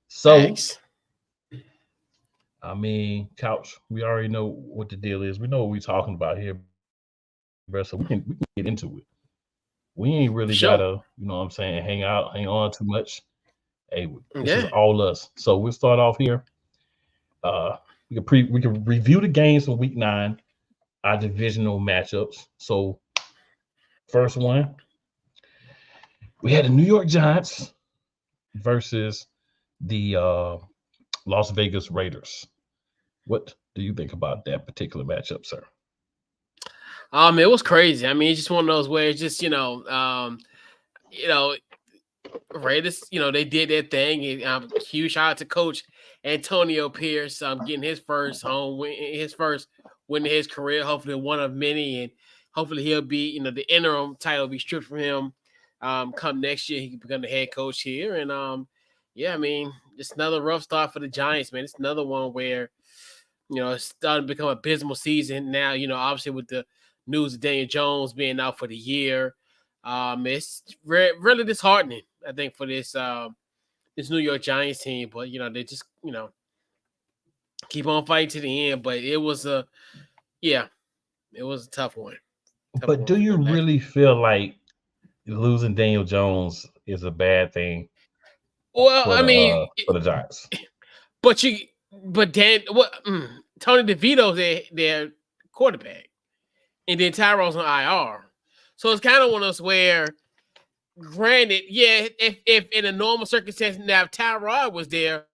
So, Facts. I mean, Couch, we already know what the deal is. We know what we're talking about here, bro. So we can get into it. We ain't really gotta, For sure. hang out, hang on too much. Hey, this is Yeah. all us. So we'll start off here. Uh, we can review the games from week 9, our divisional matchups. So first one, we had the New York Giants versus the Las Vegas Raiders. What do you think about that particular matchup, sir? It was crazy. I mean, it's just one of those where it's just you know, Raiders, they did their thing. And, huge shout out to Coach Antonio Pierce, getting his first home win, his first win in his career. Hopefully, one of many, and hopefully he'll be, the interim title will be stripped from him. Come next year, he can become the head coach here, and yeah, I mean, just another rough start for the Giants, man. It's another one where it's starting to become a abysmal season now. Obviously with the news of Daniel Jones being out for the year, it's really disheartening. I think for this New York Giants team, but they just keep on fighting to the end. But it was yeah, it was a tough But one do for you them. really feel like losing Daniel Jones is a bad thing Well, I mean, for the Giants? but you, but Dan, what Tony DeVito's their quarterback, and then Tyrone's on IR, so it's kind of one of those where granted, yeah, if in a normal circumstance now if Tyrod was there,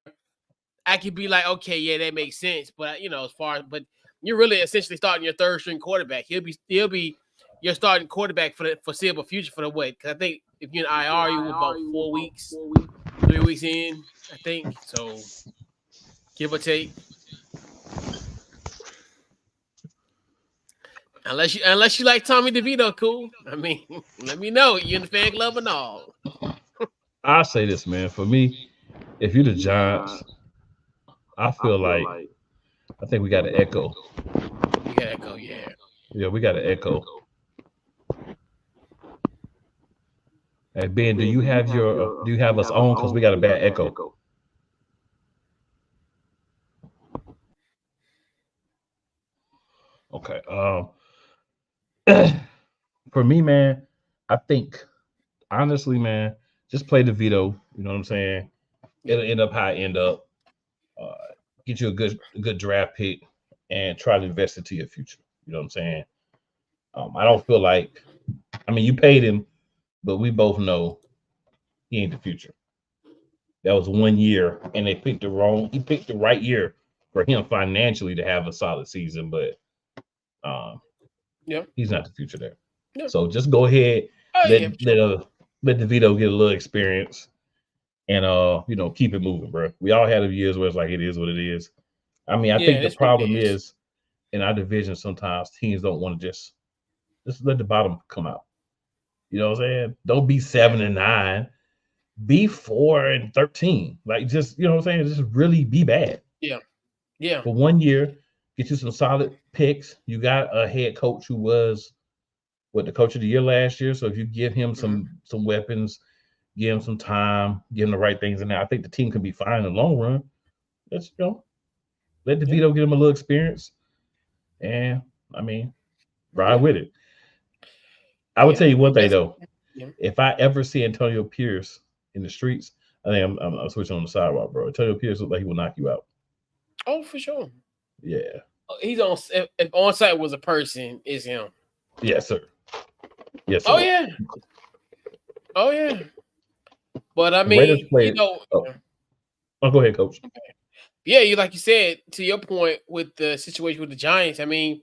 I could be like, okay, yeah, that makes sense. But as far as but you're really essentially starting your third string quarterback. He'll be your starting quarterback for the foreseeable future for the what? Because I think if you're in IR, you were about 4 weeks, 3 weeks in, I think. So give or take. Unless you like Tommy DeVito, cool. I mean, let me know. You in the fan club and all. I say this, man. For me, if you're the Giants, I feel like I think we got to echo. You gotta go, yeah. Yeah, we got to echo. Hey Ben, do you have us on? Because we got a bad echo. Okay. For me, man, I think honestly, man, just play the veto. You know what I'm saying? Yep. It'll end up how it end up. Uh, get you a good draft pick and try to invest into your future. You know what I'm saying? I don't feel like. I mean, you paid him, but we both know he ain't the future. That was 1 year, and they picked the wrong. He picked the right year for him financially to have a solid season, but um, Yep. he's not the future there. Yep. So just go ahead, Oh let yeah, for let sure. uh let DeVito get a little experience, and keep it moving, bro. We all had years where it's like it is what it is. I mean, I Yeah, think the that's what it problem is. is in our division sometimes teams don't want to just let the bottom come out. You know what I'm saying? Don't be Yeah. 7-9, be 4-13. Like just you know what I'm saying? Just really be bad Yeah. Yeah. for 1 year. Get you some solid picks. You got a head coach who was the coach of the year last year. So if you give him Hmm. some weapons, give him some time, give him the right things in there, I think the team can be fine in the long run. Let's let Yeah. DeVito get him a little experience, and I mean, ride Yeah. with it. I would Yeah. tell you one And thing that's though. yeah. If I ever see Antonio Pierce in the streets, I think I'm switching on the sidewalk, bro. Antonio Pierce looks like he will knock you out. Oh, for sure. Yeah. He's on. If on site was a person, is him. Yes, sir. Yes, Oh sir. yeah. Oh yeah. But I The Raiders mean, played. Oh, oh, go ahead, coach. yeah. You like you said to your point with the situation with the Giants. I mean,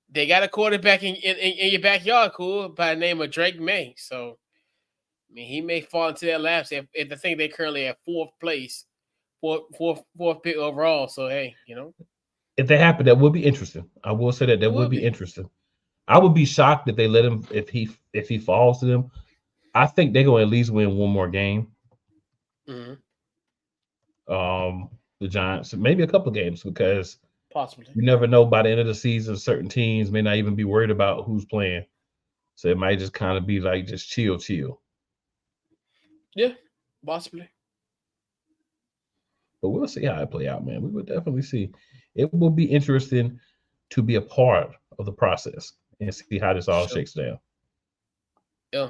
they got a quarterback in your backyard, cool, by the name of Drake May. So I mean, he may fall into their laps if I think they currently at fourth place, fourth pick overall. So hey, If that happened, that would be interesting. I will say that it that would will be be. interesting. I would be shocked if they let him if he falls to them. I think they're going to at least win one more game. Hmm. The Giants, maybe a couple games, because Possibly. you never know. By the end of the season, certain teams may not even be worried about who's playing, so it might just kind of be like just chill. Yeah. Possibly. But we'll see how it play out, man. We will definitely see. It will be interesting to be a part of the process and see how this all Sure. shakes down. Yeah.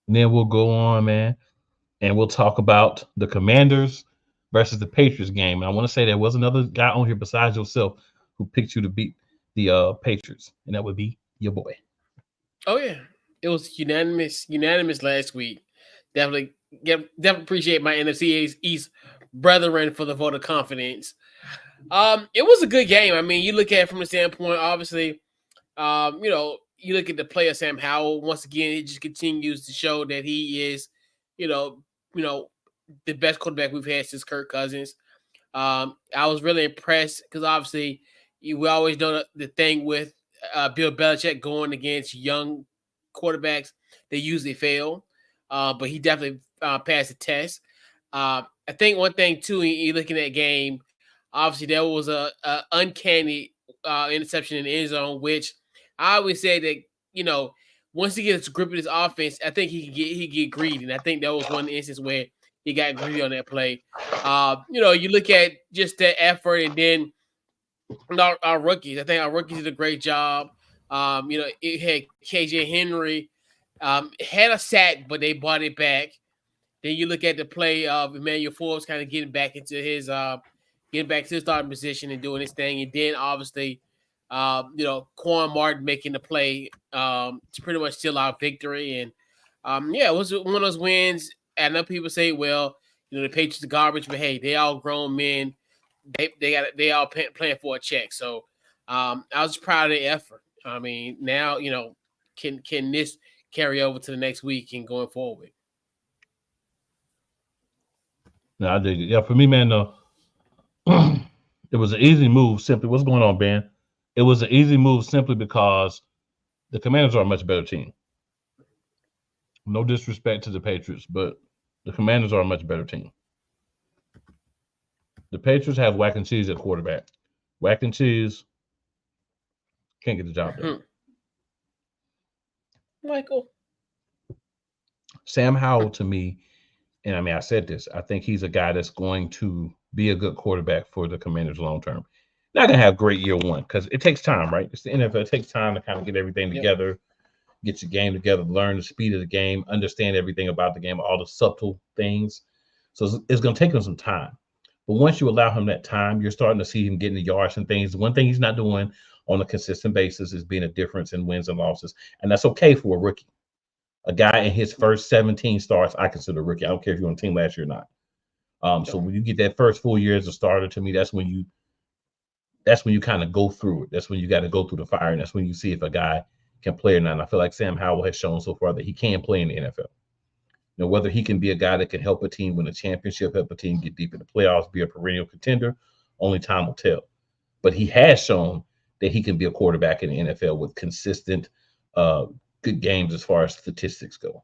And then we'll go on, man, and we'll talk about the Commanders versus the Patriots game. And I want to say there was another guy on here besides yourself who picked you to beat the Patriots, and that would be your boy. Oh yeah. It was unanimous last week. Definitely, definitely appreciate my NFC East brethren for the vote of confidence. It was a good game. I mean, you look at it from the standpoint, obviously, you look at the player Sam Howell. Once again, he just continues to show that he is, you know, you know, the best quarterback we've had since Kirk Cousins. I was really impressed because obviously we always know the thing with Bill Belichick going against young quarterbacks, they usually fail. But he definitely passed the test. I think one thing too, you looking at game, obviously there was a uncanny interception in the end zone, which I always say that once he gets a grip of his offense, I think he get greedy, and I think that was one instance where he got greedy on that play. You look at just that effort, and then our rookies. I think our rookies did a great job. It had KJ Henry had a sack, but they brought it back. Then you look at the play of Emmanuel Forbes kind of getting back to his starting position and doing his thing, and then obviously, Quan Martin making the play to pretty much seal our victory. And it was one of those wins. I know people say, well, the Patriots are garbage, but hey, they all grown men. They all playing for a check. So I was proud of the effort. I mean, now can this carry over to the next week and going forward? No, I dig it. Yeah, for me, man, it was an easy move. Simply, what's going on, Ben? It was an easy move simply because the Commanders are a much better team. No disrespect to the Patriots, but the Commanders are a much better team. The Patriots have whack and cheese at quarterback. Whack and cheese can't get the job done. Michael. Sam Howell, to me, and I mean, I said this, I think he's a guy that's going to be a good quarterback for the Commanders long term. Not going to have great year one because it takes time, right? It's the NFL. It takes time to kind of get everything together, get your game together, learn the speed of the game, understand everything about the game, all the subtle things. So it's going to take him some time. But once you allow him that time, you're starting to see him getting the yards and things. One thing he's not doing on a consistent basis is being a difference in wins and losses. And that's okay for a rookie. A guy in his first 17 starts, I consider a rookie. I don't care if you're on the team last year or not. So when you get that first full year as a starter, to me, that's when you kind of go through it. That's when you got to go through the fire, and that's when you see if a guy can play or not. And I feel like Sam Howell has shown so far that he can play in the NFL. Whether he can be a guy that can help a team win a championship, help a team get deep in the playoffs, be a perennial contender, only time will tell. But he has shown that he can be a quarterback in the NFL with consistent, good games as far as statistics go.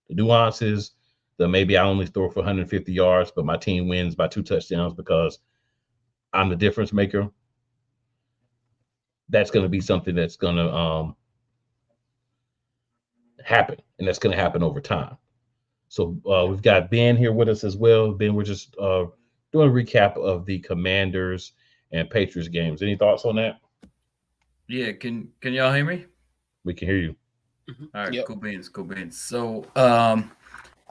The nuances, the maybe I only throw for 150 yards, but my team wins by 2 touchdowns because I'm the difference maker. That's going to be something that's going to happen, and that's going to happen over time. So we've got Ben here with us as well. Ben, we're just doing a recap of the Commanders and Patriots games. Any thoughts on that? Yeah, can y'all hear me? We can hear you. All right, cool beans. So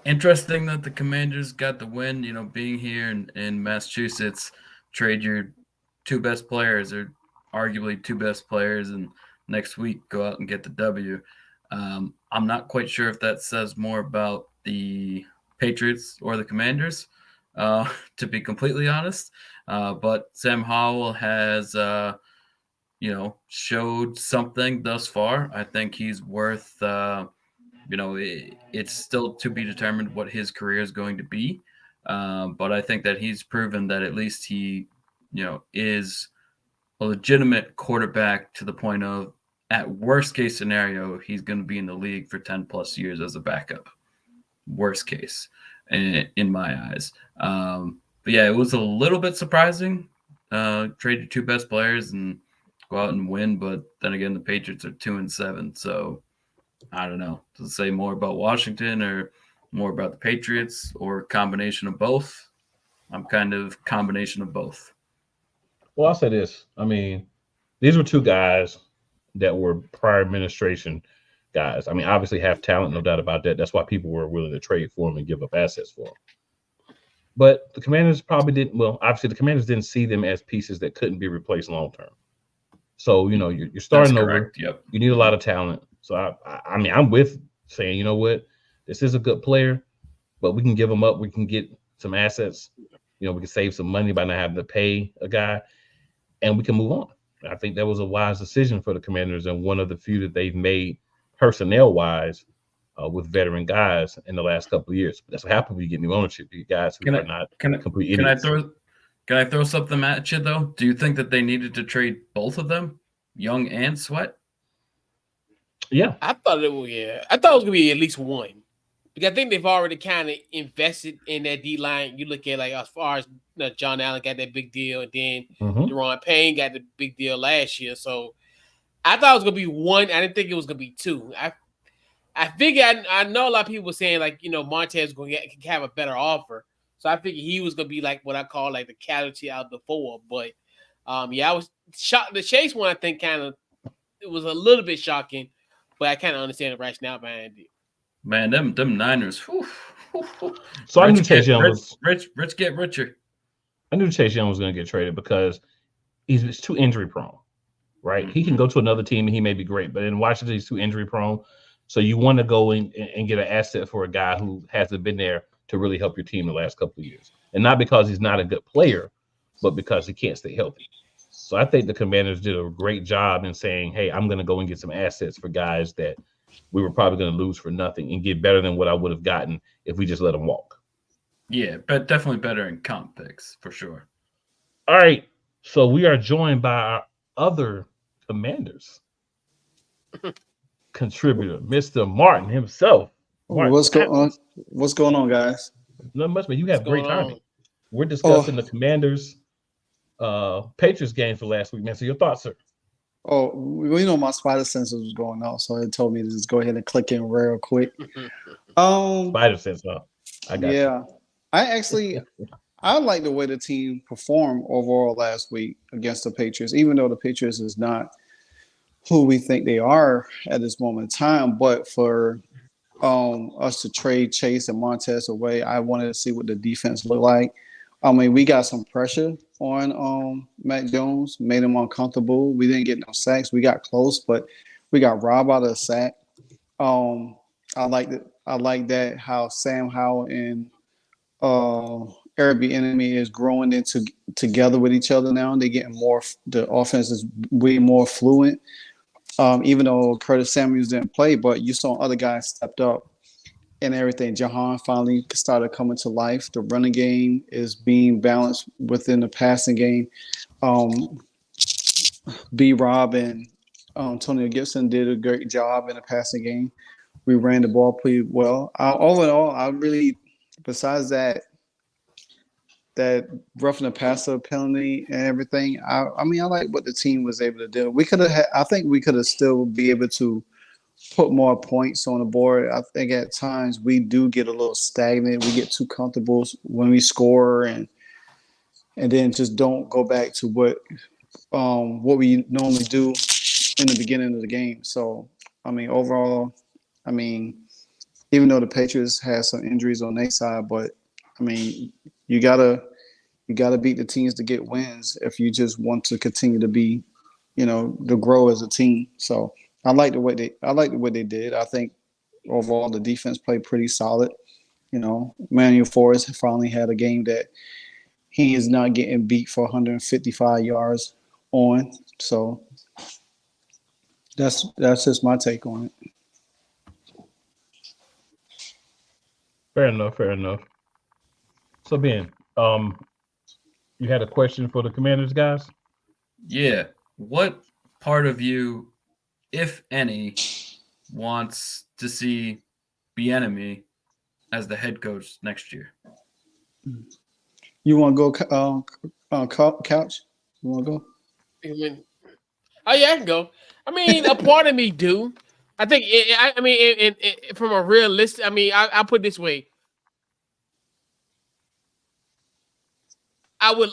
interesting that the Commanders got the win. Being here in Massachusetts, trade your 2 best players, or arguably 2 best players, and next week go out and get the W. I'm not quite sure if that says more about the Patriots or the Commanders, to be completely honest. But Sam Howell has, showed something thus far. I think he's worth, it's still to be determined what his career is going to be. But I think that he's proven that at least he, is a legitimate quarterback to the point of, at worst case scenario, he's going to be in the league for 10 plus years as a backup. Worst case, in my eyes. But yeah, it was a little bit surprising. Trade your 2 best players and go out and win. But then again, the Patriots are 2-7. So I don't know. Does it say more about Washington or more about the Patriots or combination of both? I'm kind of combination of both. Well, I'll say this. I mean, these were two guys that were prior administration guys. I mean, obviously have talent, no doubt about that. That's why people were willing to trade for them and give up assets for them. But the Commanders probably didn't. Well, obviously, the Commanders didn't see them as pieces that couldn't be replaced long term. So you're That's starting over. correct. Yep. You need a lot of talent. So I mean, I'm with saying, you know what, this is a good player, but we can give him up. We can get some assets. We can save some money by not having to pay a guy, and we can move on. I think that was a wise decision for the Commanders and one of the few that they've made personnel wise with veteran guys in the last couple of years. But that's what happens when you get new ownership. You guys who are not complete idiots. Can I throw something at you though? Do you think that they needed to trade both of them, Young and Sweat? Yeah, I thought it was. Yeah, I thought it was gonna be at least one. Because I think they've already kind of invested in that D line. You look at like as far as John Allen got that big deal, and then Deron Payne got the big deal last year. So I thought it was gonna be one. I didn't think it was gonna be two. I figured I know a lot of people were saying like Montez is going to have a better offer. So I figured he was gonna be like what I call like the casualty out of the four. But I was shocked. The Chase one I think it was a little bit shocking, but I kind of understand the rationale behind it. Man, them Niners. Whew. So I knew Chase Young was rich get richer. I knew Chase Young was going to get traded because he's too injury prone, right? He can go to another team and he may be great, but in Washington he's too injury prone. So you want to go in and get an asset for a guy who hasn't been there to really help your team the last couple of years, and not because he's not a good player, but because he can't stay healthy. So I think the Commanders did a great job in saying, "Hey, I'm going to go and get some assets for guys that we were probably going to lose for nothing and get better than what I would have gotten if we just let them walk." Yeah, but definitely better in comp picks for sure. All right. So we are joined by our other Commanders contributor, Mr. Martin himself. Martin, what's going on, guys? Not much, but you have great timing. We're discussing the Commanders Patriots game for last week, man. So your thoughts, sir? Oh, my spider sense was going off, so it told me to just go ahead and click in real quick. Spider sense, huh? I got you. I like the way the team performed overall last week against the Patriots, even though the Patriots is not who we think they are at this moment in time. But for us to trade Chase and Montez away, I wanted to see what the defense looked like. I mean, we got some pressure on Mac Jones, made him uncomfortable. We didn't get no sacks. We got close, but we got robbed out of a sack. I like that how Sam Howell and Eric Bieniemy is growing together with each other now. They're getting more. The offense is way more fluent. Even though Curtis Samuels didn't play, but you saw other guys stepped up and everything. Jahan finally started coming to life. The running game is being balanced within the passing game. B-Rob and Antonio Gibson did a great job in the passing game. We ran the ball pretty well. All in all, I really, besides that roughing the passer penalty and everything, I mean, I like what the team was able to do. I think we could have still be able to put more points on the board. I think at times we do get a little stagnant. We get too comfortable when we score and then just don't go back to what we normally do in the beginning of the game. So, I mean, overall, even though the Patriots had some injuries on their side, but I mean, you gotta beat the teams to get wins if you just want to continue to be, to grow as a team. So I like the way they did. I think overall the defense played pretty solid. Manuel Forrest finally had a game that he is not getting beat for 155 yards on. So that's just my take on it. Fair enough. So Ben, you had a question for the Commanders guys? Yeah. What part of you, if any, wants to see Bieniemy as the head coach next year? You want to go, Couch? You want to go? Oh yeah, I can go. I mean, a part of me do. I think. I mean, from a realistic. I mean, I put it this way. I would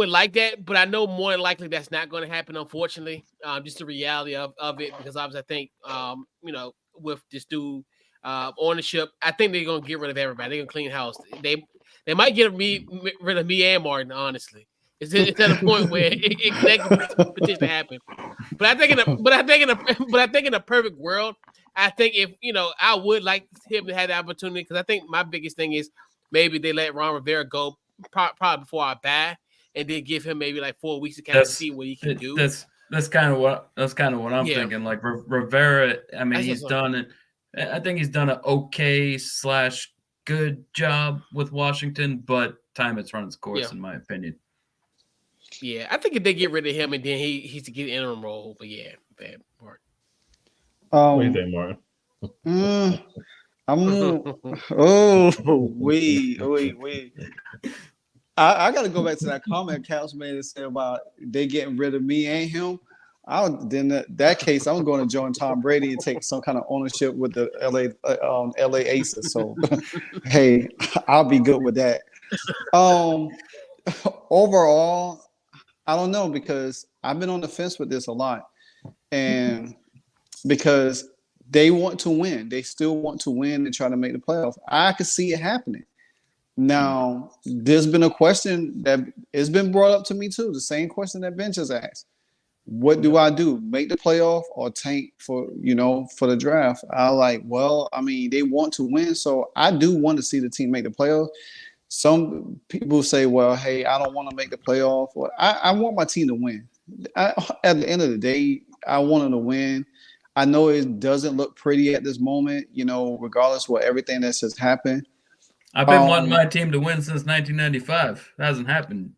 like that, but I know more than likely that's not going to happen. Unfortunately, just the reality of it, because obviously I think with this dude ownership, I think they're going to get rid of everybody. They're going to clean house. They might get rid of me and Martin. Honestly, it's at a point where that could potentially happen. But I think in a perfect world, I think if I would like him to have the opportunity, because I think my biggest thing is maybe they let Ron Rivera go. Probably before I buy, and then give him maybe like 4 weeks to kind of see what he can do. That's kind of what I'm thinking. Like Rivera, I mean, he's done it. I think he's done an okay / good job with Washington, but time has run its course, in my opinion. Yeah, I think if they get rid of him and then he's to get an interim role, but yeah, bad part. What do you think, Martin? I got to go back to that comment Couch made and said about they getting rid of me and him. Then that case, I'm going to join Tom Brady and take some kind of ownership with the LA Aces. So, hey, I'll be good with that. Overall, I don't know, because I've been on the fence with this a lot, and because they want to win, they still want to win and try to make the playoffs. I could see it happening. Now, there's been a question that has been brought up to me too. The same question that Ben just asked. What do I do? Make the playoff or tank for the draft? I mean, they want to win, so I do want to see the team make the playoff. Some people say, well, hey, I don't want to make the playoff. Or I want my team to win. At the end of the day, I want them to win. I know it doesn't look pretty at this moment, regardless of everything that's just happened. I've been wanting my team to win since 1995. That hasn't happened.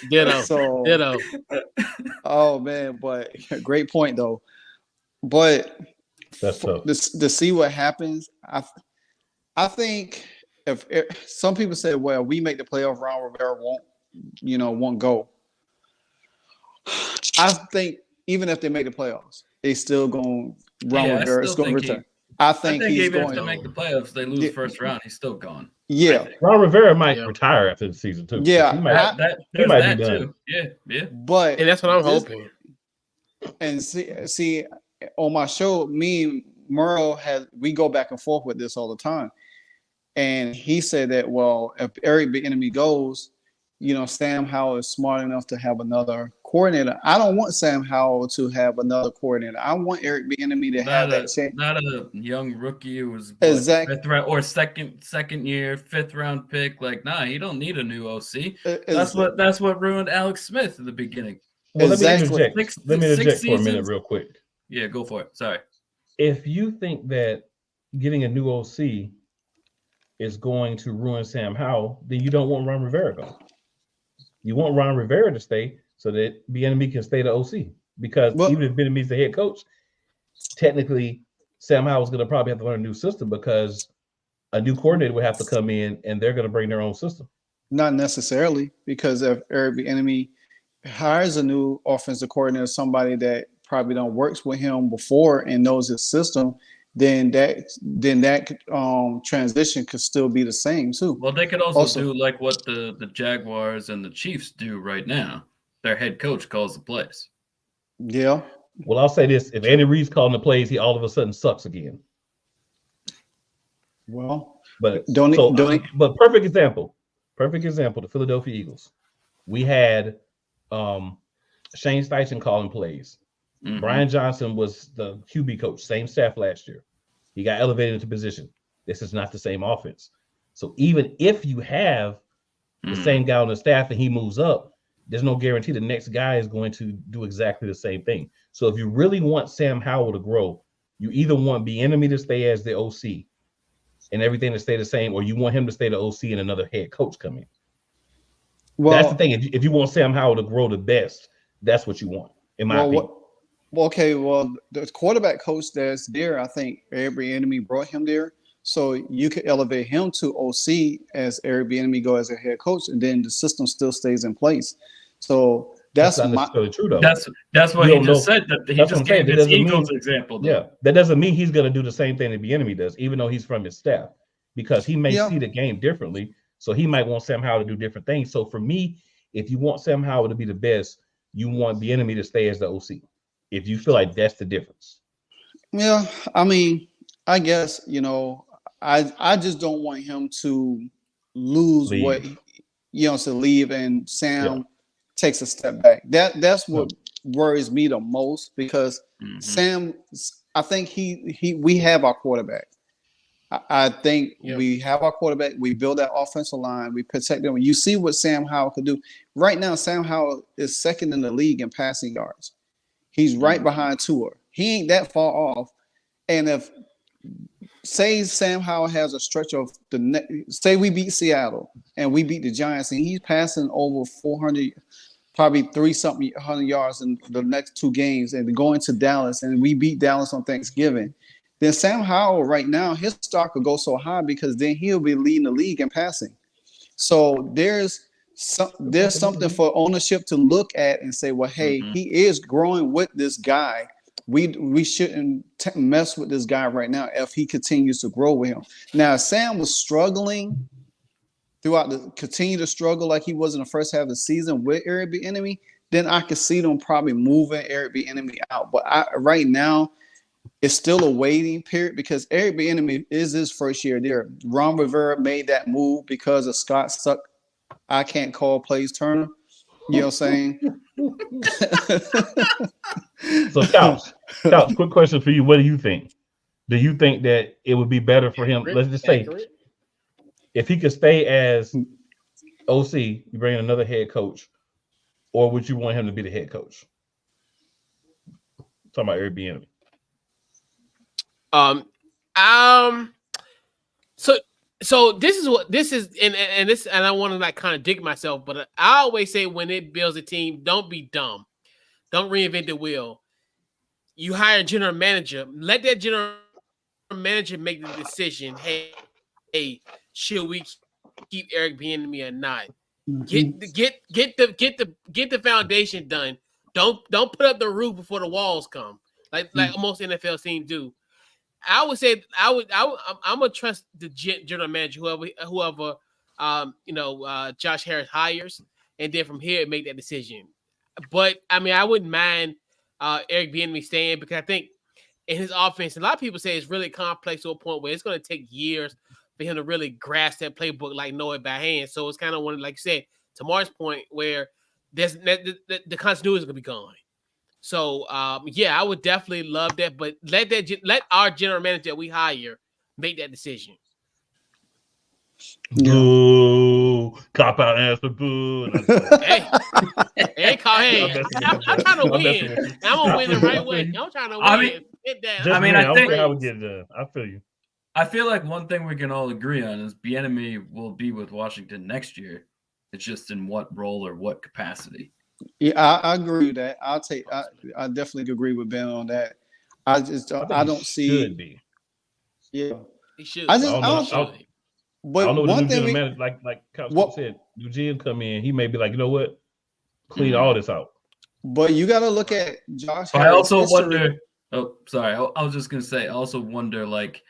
Ditto. Oh man, but great point though. But that's tough. To see what happens, I think if some people say, well, we make the playoff, Ron Rivera won't go. I think even if they make the playoffs, they still going Ron Rivera is going to return. I think he's even going if they make the playoffs, they lose the first round, he's still gone. Yeah, Ron Rivera might retire after the season too. Yeah, he might be done. Too. Yeah. But that's what I'm hoping. And see, on my show, me and Merle we go back and forth with this all the time, and he said that, well, if Eric Bieniemy goes, Sam Howell is smart enough to have another coordinator. I don't want Sam Howell to have another coordinator. I want Eric Bieniemy to have that chance. Not a young rookie who was exactly fifth round or second year, 5th round pick. Like, nah, you don't need a new OC. That's what ruined Alex Smith in the beginning. Well, exactly. Let me interject for a minute, real quick. Yeah, go for it. Sorry. If you think that getting a new OC is going to ruin Sam Howell, then you don't want Ron Rivera to go. You want Ron Rivera to stay so that Bieniemy can stay the OC. Because even if Bieniemy's the head coach, technically Sam Howell's going to probably have to learn a new system, because a new coordinator would have to come in and they're going to bring their own system. Not necessarily, because if Eric Bieniemy hires a new offensive coordinator, somebody that probably don't works with him before and knows his system, then that transition could still be the same too. Well, they could also do like what the Jaguars and the Chiefs do right now. Their head coach calls the plays. Yeah. Well, I'll say this: if Andy Reid's calling the plays, he all of a sudden sucks again. Well, but perfect example, the Philadelphia Eagles. We had Shane Steichen calling plays. Mm-hmm. Brian Johnson was the QB coach, same staff last year. He got elevated into position. This is not the same offense. So even if you have the same guy on the staff and he moves up, there's no guarantee the next guy is going to do exactly the same thing. So if you really want Sam Howell to grow, you either want Bieniemy to stay as the OC and everything to stay the same, or you want him to stay the OC and another head coach come in. Well, that's the thing. If you want Sam Howell to grow the best, that's what you want, in my opinion. The quarterback coach that's there, I think Eric Bieniemy brought him there So you could elevate him to OC as Eric Bieniemy go as a head coach, and then the system still stays in place. So That's that's not my necessarily true though. That's what You he don't just know. said. That he That's what just I'm saying. gave That his doesn't Eagles mean- example. Though. Yeah, that doesn't mean he's going to do the same thing that Bieniemy does, even though he's from his staff, because he may see the game differently. So he might want Sam Howell to do different things. So for me, if you want Sam Howell to be the best, you want Bieniemy to stay as the OC. If you feel like that's the difference. Yeah, I mean, I guess, you know, I just don't want him to lose what Leave. to leave and Sam Yeah. takes a step back. That's what worries me the most because Sam, I think we have our quarterback. I think we have our quarterback. We build that offensive line. We protect them. You see what Sam Howell could do. Right now, Sam Howell is second in the league in passing yards. He's right behind Tua. He ain't that far off. And if say Sam Howell has a stretch of say we beat Seattle and we beat the Giants and he's passing over 400, probably 3-something hundred yards in the next two games and going to Dallas and we beat Dallas on Thanksgiving, then Sam Howell right now, his stock could go so high because then he'll be leading the league in passing. So there's something for ownership to look at and say, well, hey, he is growing with this guy. We shouldn't mess with this guy right now if he continues to grow with him. Now, if Sam was struggling continue to struggle like he was in the first half of the season with Eric Bieniemy, then I could see them probably moving Eric Bieniemy out. But right now, it's still a waiting period because Eric Bieniemy is his first year there. Ron Rivera made that move because of Scott Suck. I can't call plays Turner. You know what I'm saying? So, Couch, quick question for you. What do you think? Do you think that it would be better for him? Let's just say, if he could stay as OC, you bring in another head coach, or would you want him to be the head coach? I'm talking about Eric Bieniemy. So this is and I want to like kind of dig myself, but I always say when it builds a team, don't be dumb. Don't reinvent the wheel. You hire a general manager, let that general manager make the decision. Hey, should we keep Eric Bieniemy or not? Get the foundation done. Don't put up the roof before the walls come. Like most NFL teams do. I would say I'm gonna trust the general manager, whoever Josh Harris hires, and then from here make that decision. But I mean, I wouldn't mind Eric Bieniemy staying because I think in his offense, a lot of people say it's really complex to a point where it's going to take years for him to really grasp that playbook, like know it by hand. So it's kind of one, like you said, to Mark's point, where the continuity is going to be gone. So I would definitely love that, but let our general manager that we hire make that decision. Boo! Cop out answer, boo. Hey, I'm trying to win. I'm gonna win the right way. I'm trying to win. I think how we get it done. I feel you. I feel like one thing we can all agree on is Bieniemy will be with Washington next year. It's just in what role or what capacity. Yeah, I agree with that. I definitely agree with Ben on that. I don't see. Should be. Yeah, he should. But I don't know one what the thing new manager, like Coach said, new GM come in, he may be like, you know what, clean all this out. But you got to look at Josh. I also wonder. Oh, sorry. I was just gonna say. I also wonder, like,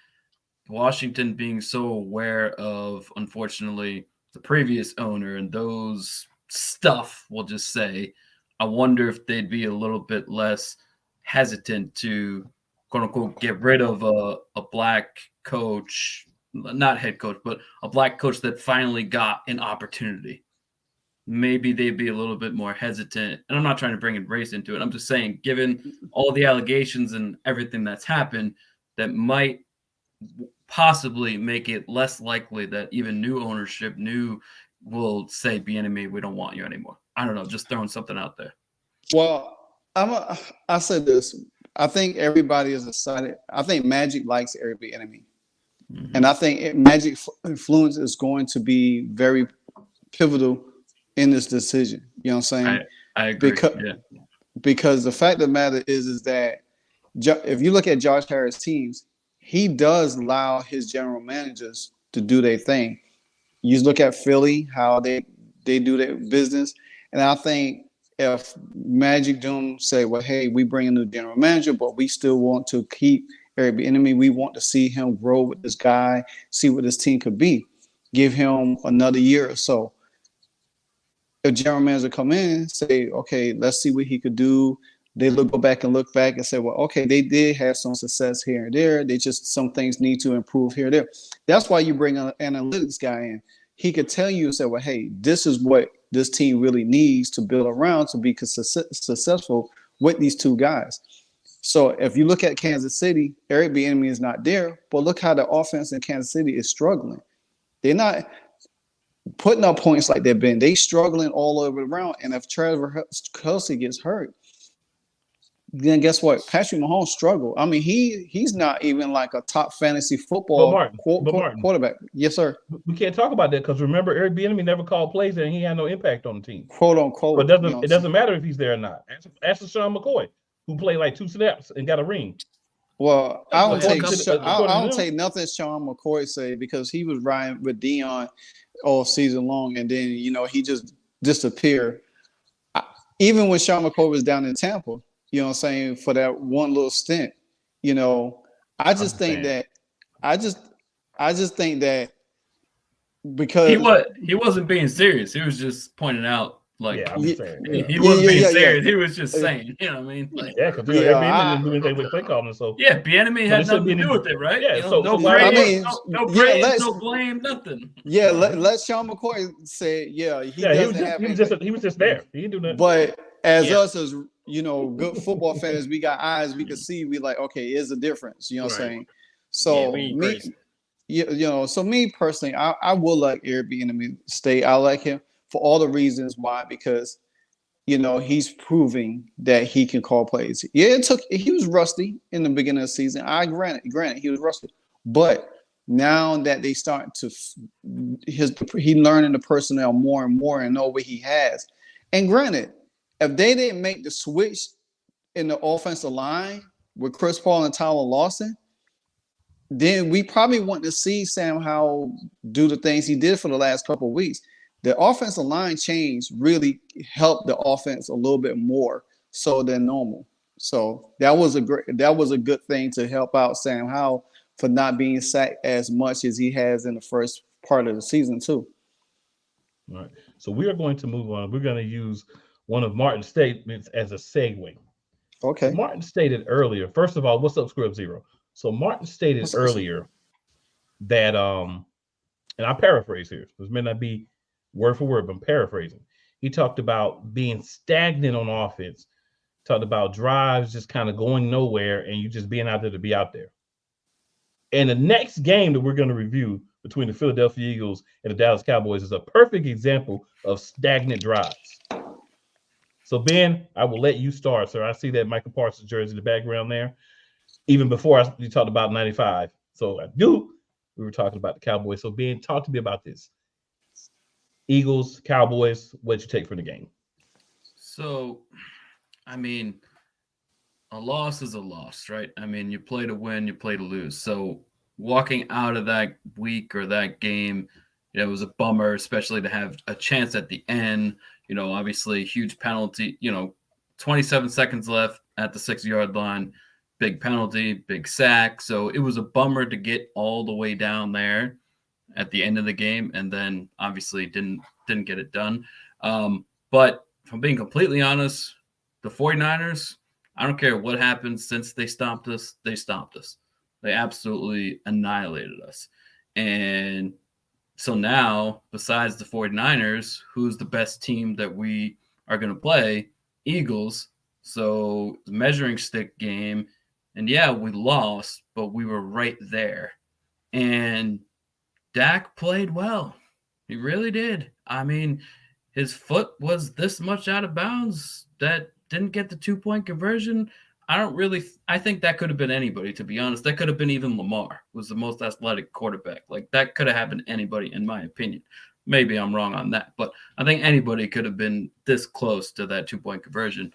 Washington being so aware of, unfortunately, the previous owner and those stuff. We'll just say, I wonder if they'd be a little bit less hesitant to, quote unquote, get rid of a black coach. Not head coach, but a black coach that finally got an opportunity. Maybe they'd be a little bit more hesitant. And I'm not trying to bring race into it. I'm just saying, given all the allegations and everything that's happened, that might possibly make it less likely that even new ownership will say, Bieniemy, we don't want you anymore. I don't know, just throwing something out there. Well, I said this. I think everybody is excited. I think Magic likes Eric Bieniemy. And I think Magic influence is going to be very pivotal in this decision. You know what I'm saying? I agree. Because the fact of the matter is that if you look at Josh Harris' teams, he does allow his general managers to do their thing. You look at Philly, how they do their business, and I think if Magic Doom say, well, hey, we bring a new general manager, but we still want to keep Eric Bieniemy. We want to see him grow with this guy, see what this team could be. Give him another year or so. If general manager come in and say, okay, let's see what he could do. They go back and say, well, okay, they did have some success here and there. They just, some things need to improve here and there. That's why you bring an analytics guy in. He could tell you and say, well, hey, this is what this team really needs to build around to be successful with these two guys. So if you look at Kansas City, Eric Bieniemy is not there, but look how the offense in Kansas City is struggling. They're not putting up points like they've been. They struggling all over around. And if Trevor Kelsey gets hurt, then guess what? Patrick Mahomes struggled. I mean, he's not even like a top fantasy football quarterback. Yes, sir. We can't talk about that because remember, Eric Bieniemy never called plays and he had no impact on the team. Quote unquote. But it doesn't matter if he's there or not. Ask Sean McCoy, who played like 2 snaps and got a ring. Well, I don't take nothing Sean McCoy say because he was riding with Dion all season long, and then he just disappeared. Even when Sean McCoy was down in Tampa. You know what I'm saying? For that one little stint, I just think that because he wasn't being serious. He was just pointing out like he wasn't being serious. He was just saying, you know what I mean? Like, because Bieniemy didn't do anything with play calling. So Bieniemy had nothing to do with it, right? Yeah, no praise, no blame, nothing. Yeah, let Sean McCoy say, he was just there. He didn't do nothing. But as us as good football fans, we got eyes, we can see, we like, okay, is a difference. You know what I'm saying? So so me personally, I will like Eric Bieniemy stay. I like him for all the reasons why, because he's proving that he can call plays. Yeah, he was rusty in the beginning of the season. I granted he was rusty, but now that they start to he learning the personnel more and more and know what he has. And granted, if they didn't make the switch in the offensive line with Chris Paul and Tyler Lawson, then we probably want to see Sam Howell do the things he did for the last couple of weeks. The offensive line change really helped the offense a little bit more so than normal. So that was a good thing to help out Sam Howell for not being sacked as much as he has in the first part of the season too. All right. So we are going to move on. We're going to use one of Martin's statements as a segue. Okay. So Martin stated earlier, first of all, what's up, Scrub Zero? So Martin stated earlier that, and I paraphrase here. This may not be word for word, but I'm paraphrasing. He talked about being stagnant on offense, talked about drives just kind of going nowhere and you just being out there to be out there. And the next game that we're going to review between the Philadelphia Eagles and the Dallas Cowboys is a perfect example of stagnant drives. So, Ben, I will let you start, sir. I see that Michael Parsons jersey in the background there. Even before you talked about 95. So, we were talking about the Cowboys. So, Ben, talk to me about this. Eagles, Cowboys, what'd you take from the game? So, I mean, a loss is a loss, right? I mean, you play to win, you play to lose. So, walking out of that week or that game, it was a bummer, especially to have a chance at the end. Obviously, huge penalty, 27 seconds left at the 6-yard line, big penalty, big sack. So it was a bummer to get all the way down there at the end of the game. And then obviously didn't get it done. But if I'm being completely honest, the 49ers, I don't care what happened since they stomped us. They stomped us. They absolutely annihilated us. And so now, besides the 49ers, who's the best team that we are going to play? Eagles. So the measuring stick game. And yeah, we lost, but we were right there. And Dak played well. He really did. I mean, his foot was this much out of bounds that didn't get the 2-point conversion. I think that could have been anybody, to be honest. That could have been even Lamar, was the most athletic quarterback. Like, that could have happened to anybody, in my opinion. Maybe I'm wrong on that, but I think anybody could have been this close to that 2-point conversion.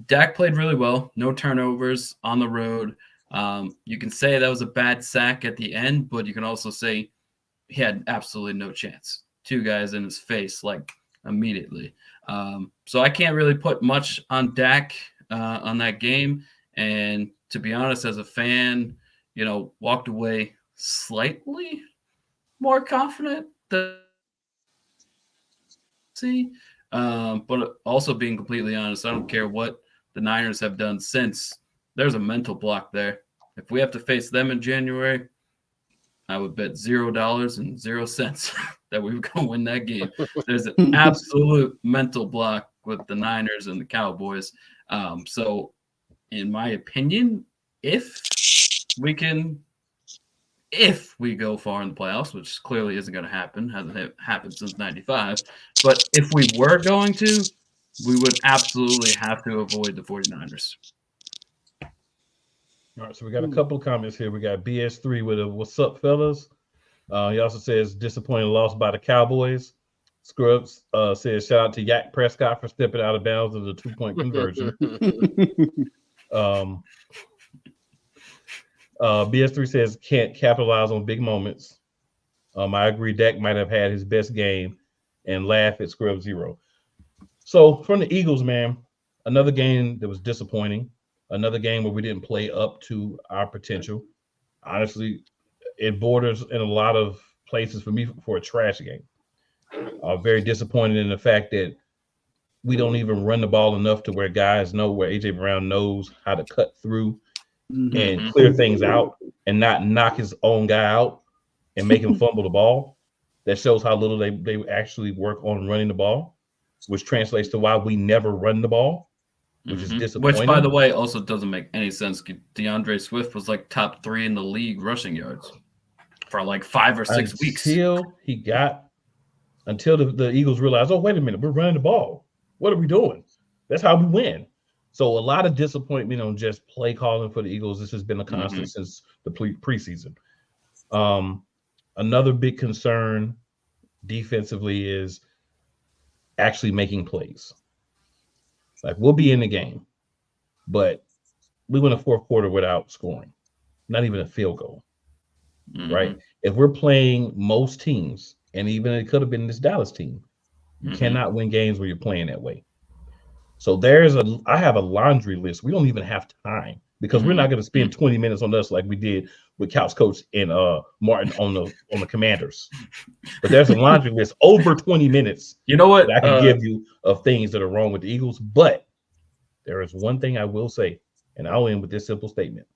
Dak played really well. No turnovers on the road. You can say that was a bad sack at the end, but you can also say he had absolutely no chance. 2 guys in his face, like, immediately. So I can't really put much on Dak on that game. And to be honest, as a fan, walked away slightly more confident than see. But also being completely honest, I don't care what the Niners have done since. There's a mental block there. If we have to face them in January, I would bet $0.00 that we were going to win that game. There's an absolute mental block with the Niners and the Cowboys. So, in my opinion, if we go far in the playoffs, which clearly isn't going to happen, hasn't happened since '95, but if we were going to, we would absolutely have to avoid the 49ers. All right, so we got a couple of comments here. We got BS3 with a "What's up, fellas?" He also says disappointing loss by the Cowboys. Scrubs says shout out to Yak Prescott for stepping out of bounds of the 2-point conversion. BS3 says can't capitalize on big moments. I agree. Dak might have had his best game, and laugh at Scrub Zero. So from the Eagles, man, another game that was disappointing. Another game where we didn't play up to our potential. Honestly, it borders in a lot of places for me for a trash game. Very disappointed in the fact that we don't even run the ball enough to where guys know, where A.J. Brown knows how to cut through and clear things out and not knock his own guy out and make him fumble the ball. That shows how little they actually work on running the ball, which translates to why we never run the ball. Which is disappointing. Which, by the way, also doesn't make any sense. DeAndre Swift was like top 3 in the league rushing yards for like 5 or 6 weeks. Until the Eagles realized, oh, wait a minute, we're running the ball. What are we doing? That's how we win. So a lot of disappointment on just play calling for the Eagles. This has been a constant since the preseason. Another big concern defensively is actually making plays. Like, we'll be in the game, but we went a fourth quarter without scoring, not even a field goal, right? If we're playing most teams, and even it could have been this Dallas team, you cannot win games where you're playing that way. So I have a laundry list. We don't even have time because we're not going to spend 20 minutes on us like we did with Couch Coach and Martin on the Commanders. But there's a laundry list over 20 minutes. You know what? That I can give you of things that are wrong with the Eagles. But there is one thing I will say, and I'll end with this simple statement.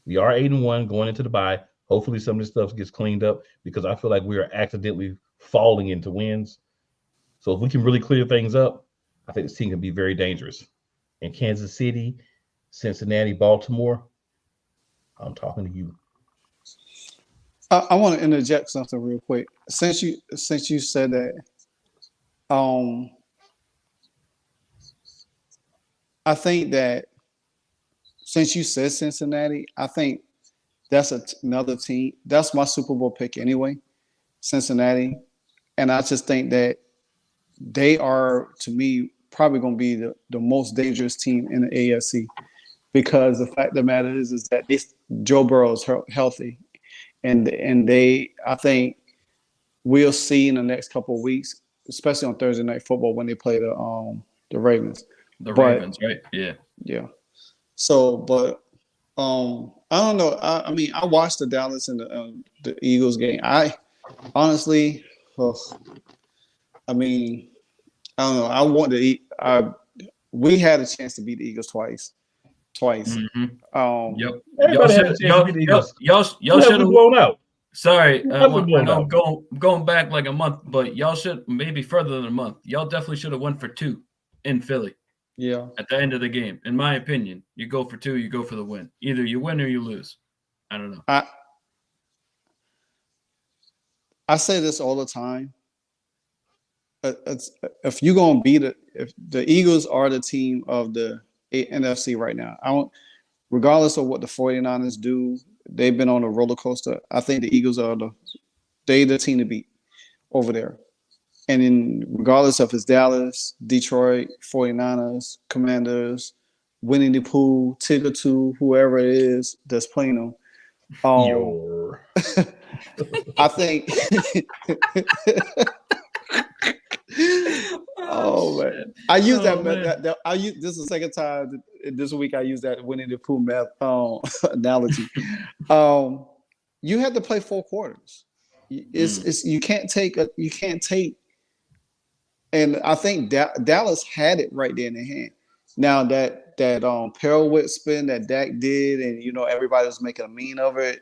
We are 8-1 going into the bye. Hopefully some of this stuff gets cleaned up because I feel like we are accidentally falling into wins. So if we can really clear things up, I think this team can be very dangerous. In Kansas City, Cincinnati, Baltimore, I'm talking to you. I want to interject something real quick. Since you said that, I think that since you said Cincinnati, I think that's another team. That's my Super Bowl pick anyway, Cincinnati. And I just think that they are, to me, probably going to be the most dangerous team in the AFC because the fact of the matter is that Joe Burrow is healthy. And I think we'll see in the next couple of weeks, especially on Thursday Night Football when they play the Ravens. Ravens, right? Yeah. Yeah. So, but I don't know. I mean, I watched the Dallas and the Eagles game. I honestly, I mean, I don't know. I want to eat. We had a chance to beat the Eagles twice. Yep. Everybody had a chance to beat the Eagles. Y'all should have blown out. Sorry, I'm going back like a month, but y'all should maybe further than a month. Y'all definitely should have won for 2 in Philly. Yeah. At the end of the game, in my opinion, you go for 2, you go for the win. Either you win or you lose. I don't know. I say this all the time. If you're gonna beat it, if the Eagles are the team of the NFC right now, regardless of what the 49ers do, they've been on a roller coaster. I think the Eagles are the team to beat over there. And regardless of it's Dallas, Detroit, 49ers, Commanders, Winnie the Pooh, Tigger 2, whoever it is that's playing them. Your I think. Oh man, shit. I use Oh, that. I use this is the second time this week I use that Winnie the Pooh math analogy. You have to play 4 quarters. It's you can't take. And I think Dallas had it right there in their hand. Now that pirouette spin that Dak did, and everybody was making a mean of it,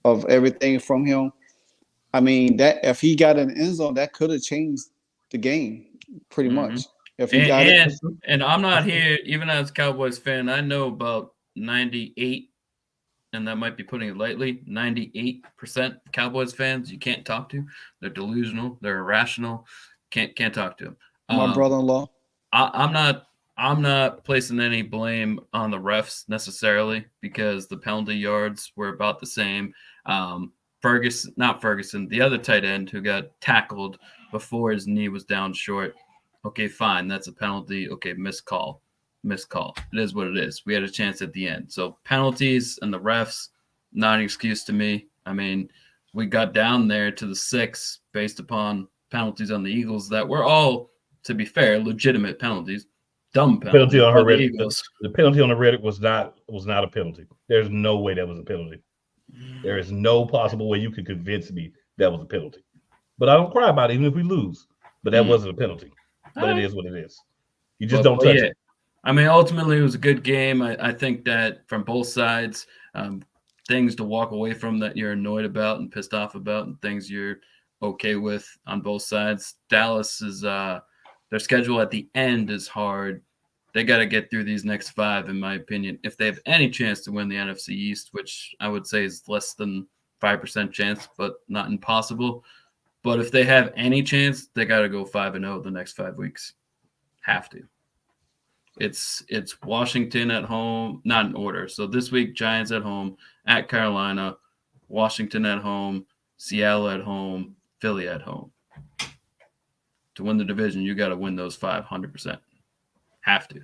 of everything from him. I mean, that if he got in the end zone, that could have changed the game pretty much. If he got it, And I'm not here, even as a Cowboys fan, I know about 98, and that might be putting it lightly, 98% Cowboys fans you can't talk to. They're delusional. They're irrational. Can't talk to them. my brother-in-law. I'm not placing any blame on the refs necessarily because the penalty yards were about the same. Not Ferguson, the other tight end who got tackled before his knee was down short. Okay, fine, that's a penalty. Okay, missed call. It is what it is. We had a chance at the end. So penalties and the refs, not an excuse to me. I mean, we got down there to the 6 based upon penalties on the Eagles that were all, to be fair, legitimate penalties. Dumb penalties. penalty on her the Reddit. Eagles. The penalty on the Reddit was not a penalty. There's no way that was a penalty. There is no possible way you could convince me that was a penalty. But I don't cry about it, even if we lose. But that wasn't a penalty. But it is what it is. You just don't touch it. I mean, ultimately, it was a good game. I think that from both sides, things to walk away from that you're annoyed about and pissed off about, and things you're okay with on both sides. Dallas is their schedule at the end is hard. They got to get through these next 5, in my opinion, if they have any chance to win the NFC East, which I would say is less than 5% chance, but not impossible. But if they have any chance, they got to go 5-0 the next 5 weeks. Have to. It's Washington at home, not in order. So this week, Giants at home, at Carolina, Washington at home, Seattle at home, Philly at home. To win the division, you got to win those 500%. Have to.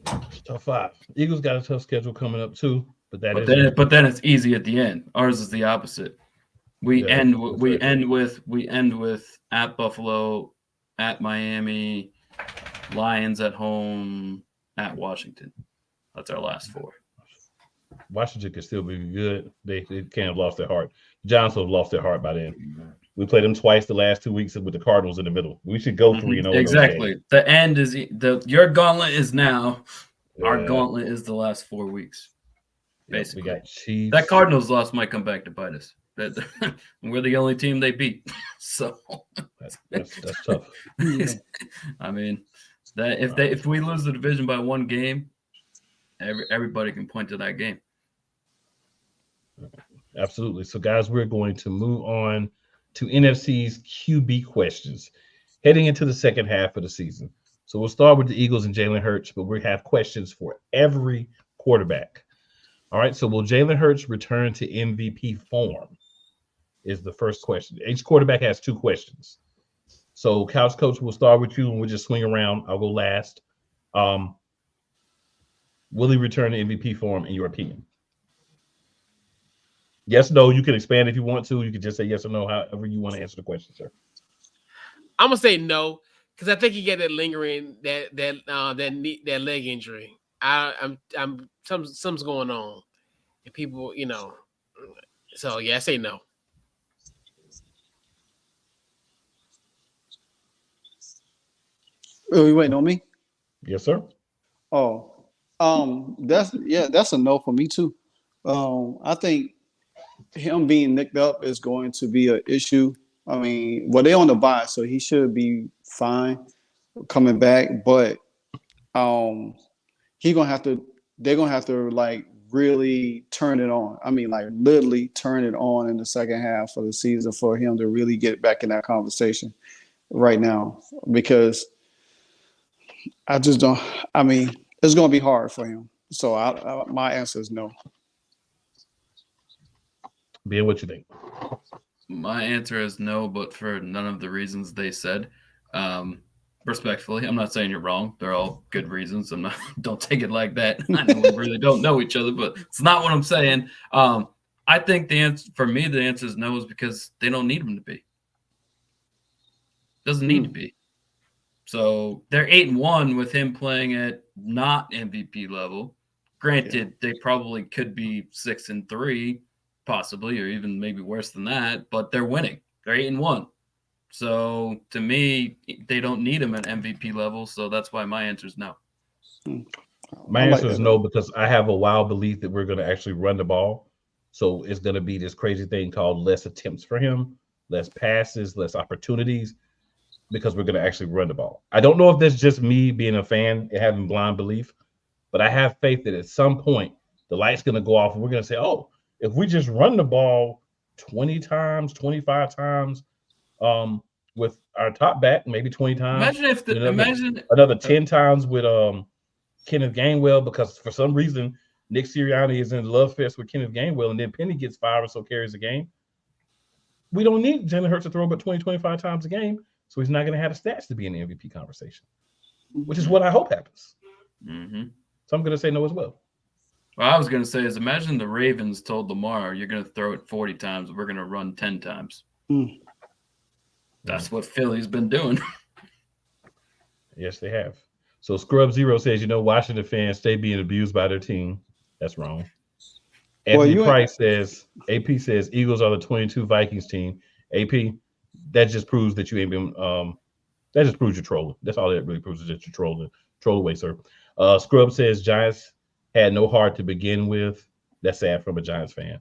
It's tough 5. Eagles got a tough schedule coming up too, but then it's easy at the end. Ours is the opposite. We end with at Buffalo, at Miami, Lions at home, at Washington. That's our last 4. Washington could still be good. They can't have lost their heart. Giants have lost their heart by then. We played them twice the last 2 weeks with the Cardinals in the middle. We should go 3-0. Exactly. The end is your gauntlet is now. Yeah. Our gauntlet is the last 4 weeks. Basically, we got Chiefs. That Cardinals loss might come back to bite us. We're the only team they beat. So that's tough. I mean, that if we lose the division by 1 game, everybody can point to that game. Absolutely. So, guys, we're going to move on to NFC's QB questions heading into the second half of the season. So we'll start with the Eagles and Jalen Hurts, but we have questions for every quarterback. All right. So will Jalen Hurts return to MVP form? Is the first question. Each quarterback has 2 questions. So, Couch Coach, we'll start with you and we'll just swing around. I'll go last. Will he return to MVP form in your opinion? Yes, no. You can expand if you want to. You can just say yes or no, however you want to answer the question, sir. I'm gonna say no because I think he got that lingering that leg injury. Something's going on, and people, So yeah, I say no. Oh, you waiting on me? Yes, sir. Oh, that's a no for me too. I think him being nicked up is going to be an issue. I mean, they're on the bye, so he should be fine coming back. But they're gonna have to like really turn it on. I mean, like literally turn it on in the second half of the season for him to really get back in that conversation right now, because I just don't. I mean, it's gonna be hard for him. So my answer is no. Ben, what you think? My answer is no, but for none of the reasons they said. Respectfully, I'm not saying you're wrong. They're all good reasons. I'm not. Don't take it like that. I know we really don't know each other, but it's not what I'm saying. I think the answer for me, the answer is no, is because they don't need him to be. Doesn't need to be. So they're 8-1 with him playing at not MVP level. Granted, they probably could be 6-3, possibly, or even maybe worse than that. But they're winning. They're 8-1. So to me, they don't need him at MVP level. So that's why my answer is no. My answer is no, because I have a wild belief that we're going to actually run the ball. So it's going to be this crazy thing called less attempts for him, less passes, less opportunities, because we're going to actually run the ball. I don't know if that's just me being a fan and having blind belief, but I have faith that at some point the light's going to go off and we're going to say, oh, if we just run the ball 20 times, 25 times, with our top back, maybe 20 times. Imagine another 10 times with Kenneth Gainwell, because for some reason Nick Sirianni is in love fest with Kenneth Gainwell, and then Penny gets 5 or so carries a game. We don't need Jalen Hurts to throw about 20, 25 times a game, so he's not going to have the stats to be in the MVP conversation, which is what I hope happens. Mm-hmm. So I'm going to say no as well. What I was going to say is, imagine the Ravens told Lamar, you're going to throw it 40 times, we're going to run 10 times. That's what Philly's been doing. Yes, they have. So Scrub Zero says, Washington fans stay being abused by their team. That's wrong. Anthony Price says, AP says, Eagles are the 22 Vikings team. AP, that just proves that you ain't been, that just proves you're trolling. That's all that really proves, is that you're trolling. Troll away, sir. Scrub says, Giants had no heart to begin with. That's sad from a Giants fan.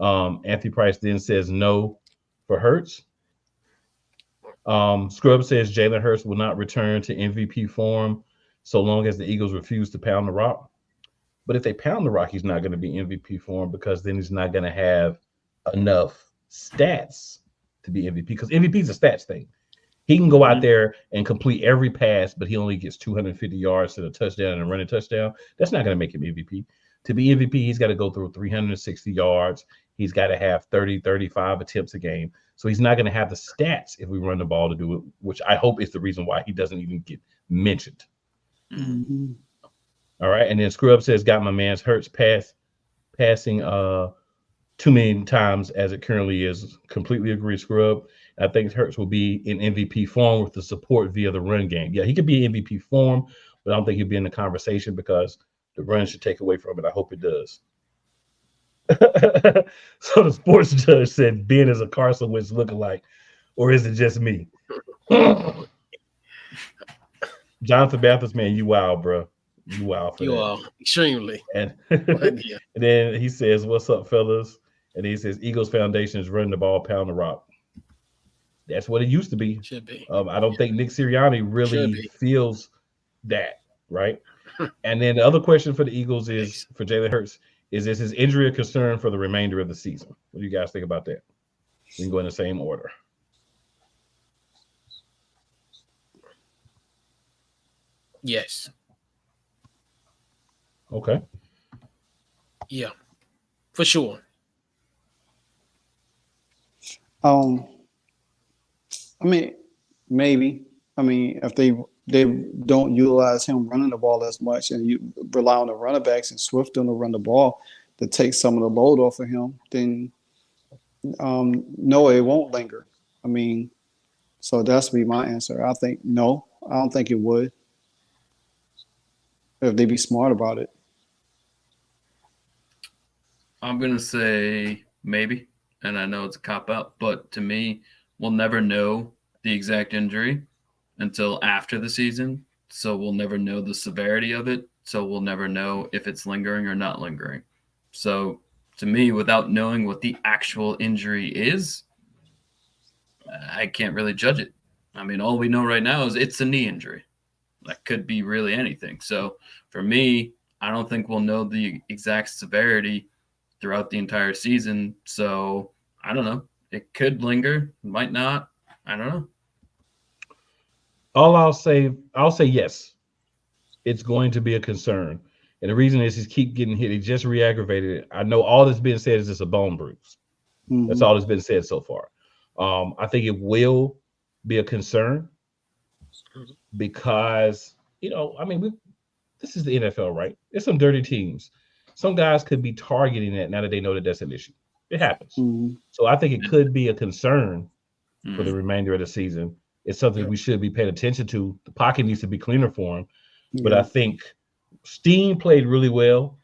Anthony Price then says no for Hurts. Scrub says Jalen Hurts will not return to MVP form so long as the Eagles refuse to pound the rock. But if they pound the rock, he's not going to be MVP form, because then he's not going to have enough stats to be MVP, because MVP is a stats thing. He can go out there and complete every pass, but he only gets 250 yards to the touchdown and a running touchdown. That's not going to make him MVP. To be MVP, he's got to go through 360 yards. He's got to have 30, 35 attempts a game. So he's not going to have the stats if we run the ball to do it, which I hope is the reason why he doesn't even get mentioned. Mm-hmm. All right. And then Scrub says, got my man's Hurts passing too many times as it currently is. Completely agree, Scrub. I think Hurts will be in MVP form with the support via the run game. Yeah, he could be in MVP form, but I don't think he'll be in the conversation because the run should take away from it. I hope it does. So the sports judge said Ben is a Carson Wentz lookalike, or is it just me? Jonathan Bathurst, man, you wild, bro. You wild for you that. You are extremely. And, and then he says, "What's up, fellas?" And he says, "Eagles Foundation is running the ball, pound the rock." That's what it used to be. Should be. I don't think Nick Sirianni really feels that, right? And then the other question for the Eagles is, for Jalen Hurts, is his injury a concern for the remainder of the season? What do you guys think about that? We can go in the same order. Yes. Okay. Yeah, for sure. I mean, maybe. I mean, if they don't utilize him running the ball as much, and you rely on the running backs and Swift to run the ball to take some of the load off of him, then no, it won't linger. I mean, so that's be my answer. I think no. I don't think it would, if they be smart about it. I'm gonna say maybe, and I know it's a cop out, but to me, we'll never know the exact injury until after the season. So we'll never know the severity of it. So we'll never know if it's lingering or not lingering. So to me, without knowing what the actual injury is, I can't really judge it. I mean, all we know right now is it's a knee injury. That could be really anything. So for me, I don't think we'll know the exact severity throughout the entire season. So I don't know. It could linger, might not. I don't know. I'll say yes. It's going to be a concern. And the reason is he's keep getting hit. He just re-aggravated it. I know all that's been said is it's a bone bruise. Mm-hmm. That's all that's been said so far. I think it will be a concern. because I mean, this is the NFL, right? It's some dirty teams. Some guys could be targeting that now that they know that that's an issue. It happens. Mhm. So I think it could be a concern for the Mhm. remainder of the season. It's something we should be paying attention to. The pocket needs to be cleaner for him. But I Yeah. think Steen played really well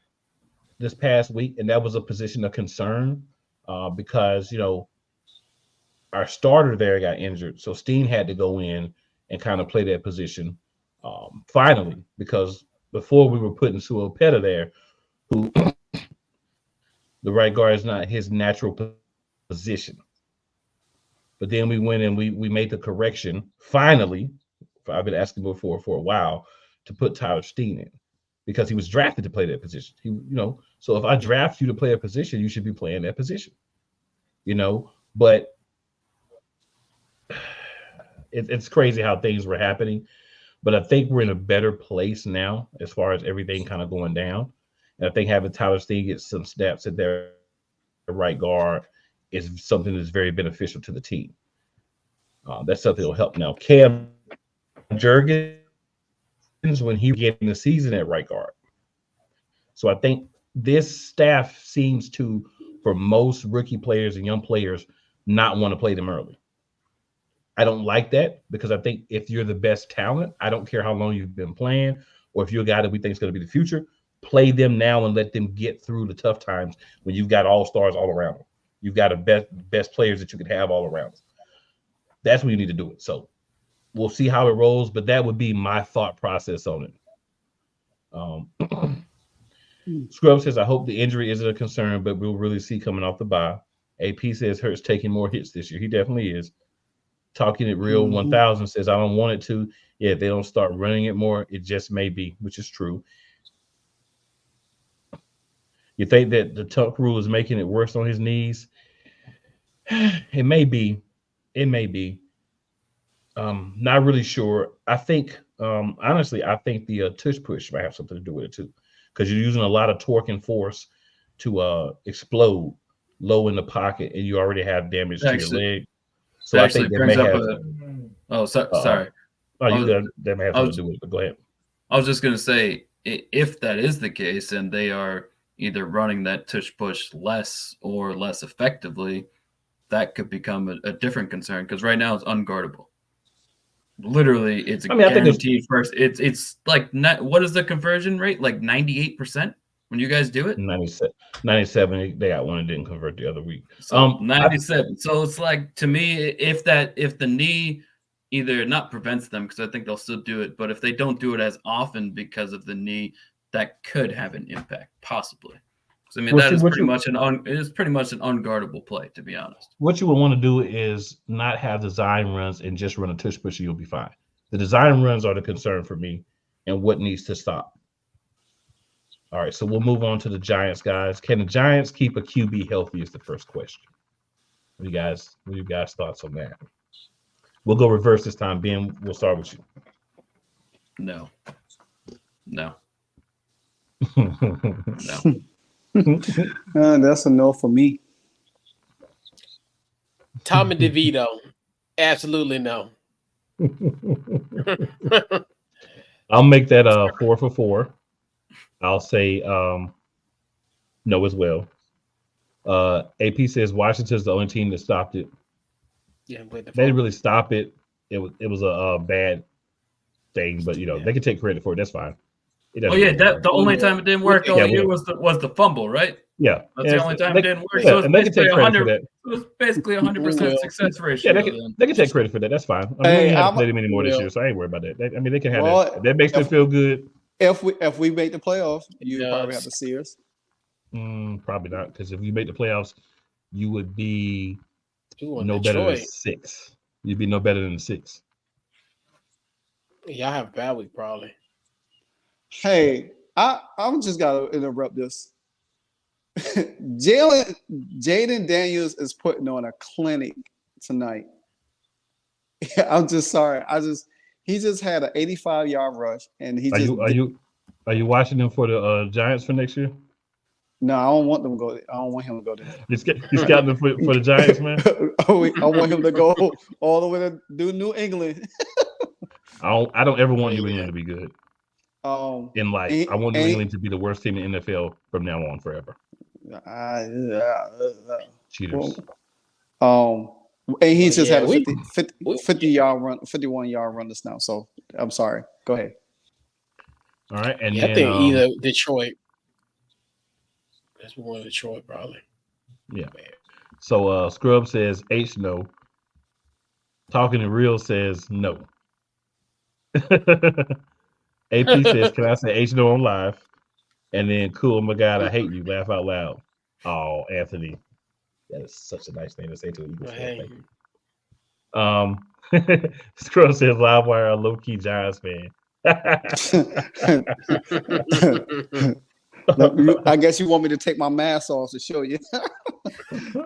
this past week, and that was a position of concern because our starter there got injured, so Steen had to go in and kind of play that position finally, because before we were putting Suopeta there, who the right guard is not his natural position. But then we went and we made the correction finally. I've been asking before for a while to put Tyler Steen in because he was drafted to play that position. So if I draft you to play a position, you should be playing that position. But it's crazy how things were happening. But I think we're in a better place now as far as everything kind of going down. And I think having Tyler Steen get some snaps at their right guard is something that's very beneficial to the team. That's something that will help now. Cam Jurgens, when he began the season at right guard. So I think this staff seems to, for most rookie players and young players, not want to play them early. I don't like that because I think if you're the best talent, I don't care how long you've been playing, or if you're a guy that we think is going to be the future, play them now and let them get through the tough times when you've got all stars all around them. You've got the best players that you could have all around them. That's when you need to do it. So we'll see how it rolls, but that would be my thought process on it. Scrub says, I hope the injury isn't a concern, but we'll really see coming off the bye. AP says Hurts taking more hits this year. He definitely is. Talking it real 1000 says, I don't want it to. Yeah, if they don't start running it more, it just may be, which is true. You think that the tuck rule is making it worse on his knees? It may be. It may be. Not really sure. I think, honestly, I think the tush push might have something to do with it too, because you're using a lot of torque and force to explode low in the pocket, and you already have damage to your leg. So I think that may have. Sorry. That may have something to do with it. But go ahead. I was just going to say, if that is the case, and they are either running that tush push less or less effectively, that could become a different concern because right now it's unguardable. Literally, it's guaranteed first. It's like what is the conversion rate? Like 98% when you guys do it. 97. They got one and didn't convert the other week. So 97. So it's like, to me, if the knee either not prevents them, because I think they'll still do it, but if they don't do it as often because of the knee, that could have an impact, possibly. So, I mean, that is pretty much an unguardable play, to be honest. What you would want to do is not have design runs and just run a tush push, and you'll be fine. The design runs are the concern for me, and what needs to stop. All right, so we'll move on to the Giants, guys. Can the Giants keep a QB healthy is the first question. What are you guys' thoughts on that? We'll go reverse this time. Ben, we'll start with you. No. That's a no for me. Tommy DeVito, absolutely no. I'll make that 4 for 4. I'll say no as well. AP says Washington's the only team that stopped it. Yeah, they didn't really stop it. It was a bad thing, but they can take credit for it. That's fine. The only time it didn't work all year was the fumble, right? Yeah, that's the only time it didn't work. Yeah, so and they can take credit for that. It was basically 100% success ratio. Yeah, they can take credit for that. That's fine. I mean, we haven't played them anymore this year, so I ain't worried about that. I mean, they can have that. That makes them feel good. If we make the playoffs, you probably have to see us. Probably not, because if you make the playoffs, you would be no better than 6. You'd be no better than 6. Yeah, I have a bad week probably. Hey, I'm just gotta interrupt this. Jaden Daniels is putting on a clinic tonight. I'm just sorry. He just had an 85-yard rush, and he Are you watching them for the Giants for next year? No, I don't want them to go. I don't want him to go there. You scouting them for the Giants, man? I want him to go all the way to New England. I don't ever want New England to be good in life. I want New and, England to be the worst team in the NFL from now on forever. Cheaters. And he just had a we 50-yard run, 51-yard run just now. So I'm sorry. Go ahead. All right, and I then think either Detroit. That's one of Detroit probably. Yeah. So Scrub says H no. Talking to Real says no. AP says, can I say H no on live? And then Cool, my God, I hate you. Laugh out loud. Oh, Anthony. That is such a nice thing to say to an Eagles fan. Thank you. Scrub says Livewire, a low-key Giants fan. I guess you want me to take my mask off to show you.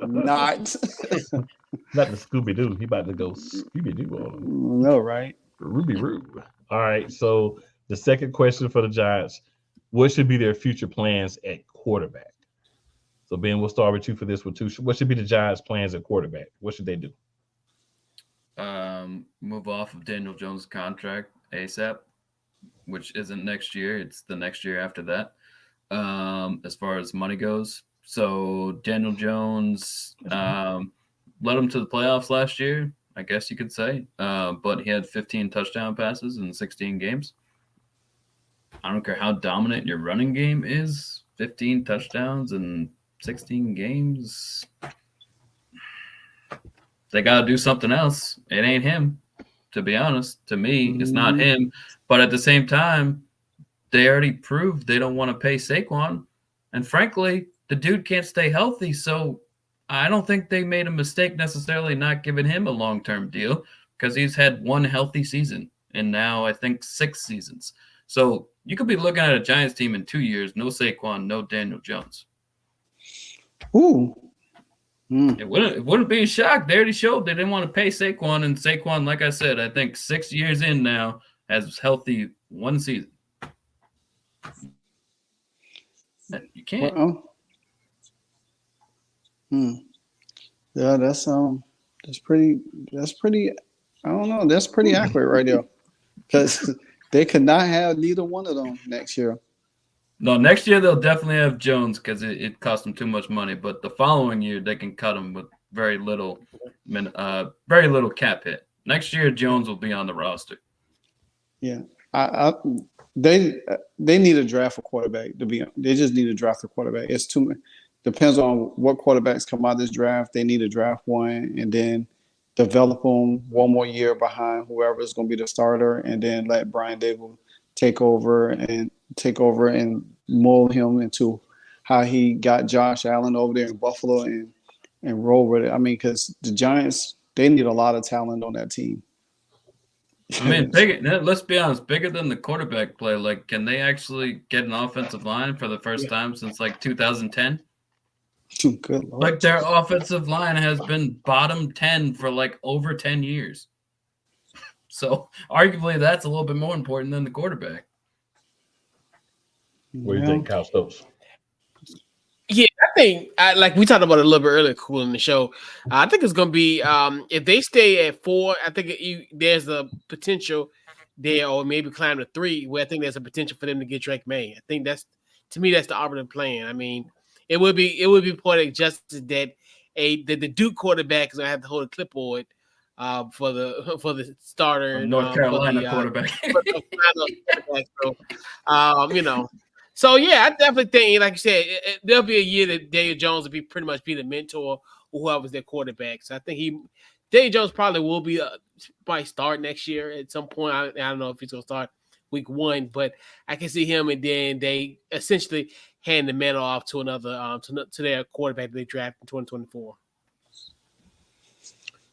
Not the Scooby-Doo. He about to go Scooby-Doo on him. No, right? Ruby Roo. All right, so the second question for the Giants, what should be their future plans at quarterback? So, Ben, we'll start with you for this one, too. What should be the Giants' plans at quarterback? What should they do? Move off of Daniel Jones' contract ASAP, which isn't next year. It's the next year after that, as far as money goes. So, Daniel Jones led him to the playoffs last year, I guess you could say. But he had 15 touchdown passes in 16 games. I don't care how dominant your running game is. 15 touchdowns in 16 games. They got to do something else. It ain't him, to be honest. To me, it's not him. But at the same time, they already proved they don't want to pay Saquon. And frankly, the dude can't stay healthy. So I don't think they made a mistake necessarily not giving him a long-term deal because he's had one healthy season and now I think 6 seasons. So you could be looking at a Giants team in 2 years, no Saquon, no Daniel Jones. Ooh. It wouldn't be a shock. They already showed they didn't want to pay Saquon, and Saquon, like I said, I think 6 years in now has healthy 1 season. You can't. Yeah, that's pretty. I don't know. That's pretty accurate right there, because they could not have neither one of them next year. No, next year they'll definitely have Jones because it cost them too much money. But the following year they can cut him with very little cap hit. Next year Jones will be on the roster. Yeah, they need a draft a quarterback They just need to draft a quarterback. It's too many. Depends on what quarterbacks come out of this draft. They need to draft one and then develop them one more year behind whoever is going to be the starter, and then let Brian Dable take over and mold him into how he got Josh Allen over there in Buffalo and roll with it. I mean, because the Giants, they need a lot of talent on that team. I mean, let's be honest, bigger than the quarterback play. Like, can they actually get an offensive line for the first time since like 2010? Good Lord. Like, their offensive line has been bottom 10 for like over 10 years. So arguably that's a little bit more important than the quarterback. What do you think, Kyle Stokes? Yeah, I think like we talked about it a little bit earlier, cool in the show. I think it's going to be if they stay at 4. I think there's a potential there, or maybe climb to 3, where I think there's a potential for them to get Drake May. I think that's the operative plan. I mean, it would be poetic justice that the Duke quarterback is going to have to hold a clipboard for the starter, North Carolina quarterback. So, So yeah, I definitely think, like you said, there'll be a year that Daniel Jones will pretty much be the mentor or whoever's their quarterback. So I think Daniel Jones probably will be might start next year at some point. I don't know if he's gonna start week 1, but I can see him, and then they essentially hand the mantle off to another to their quarterback they draft in 2024.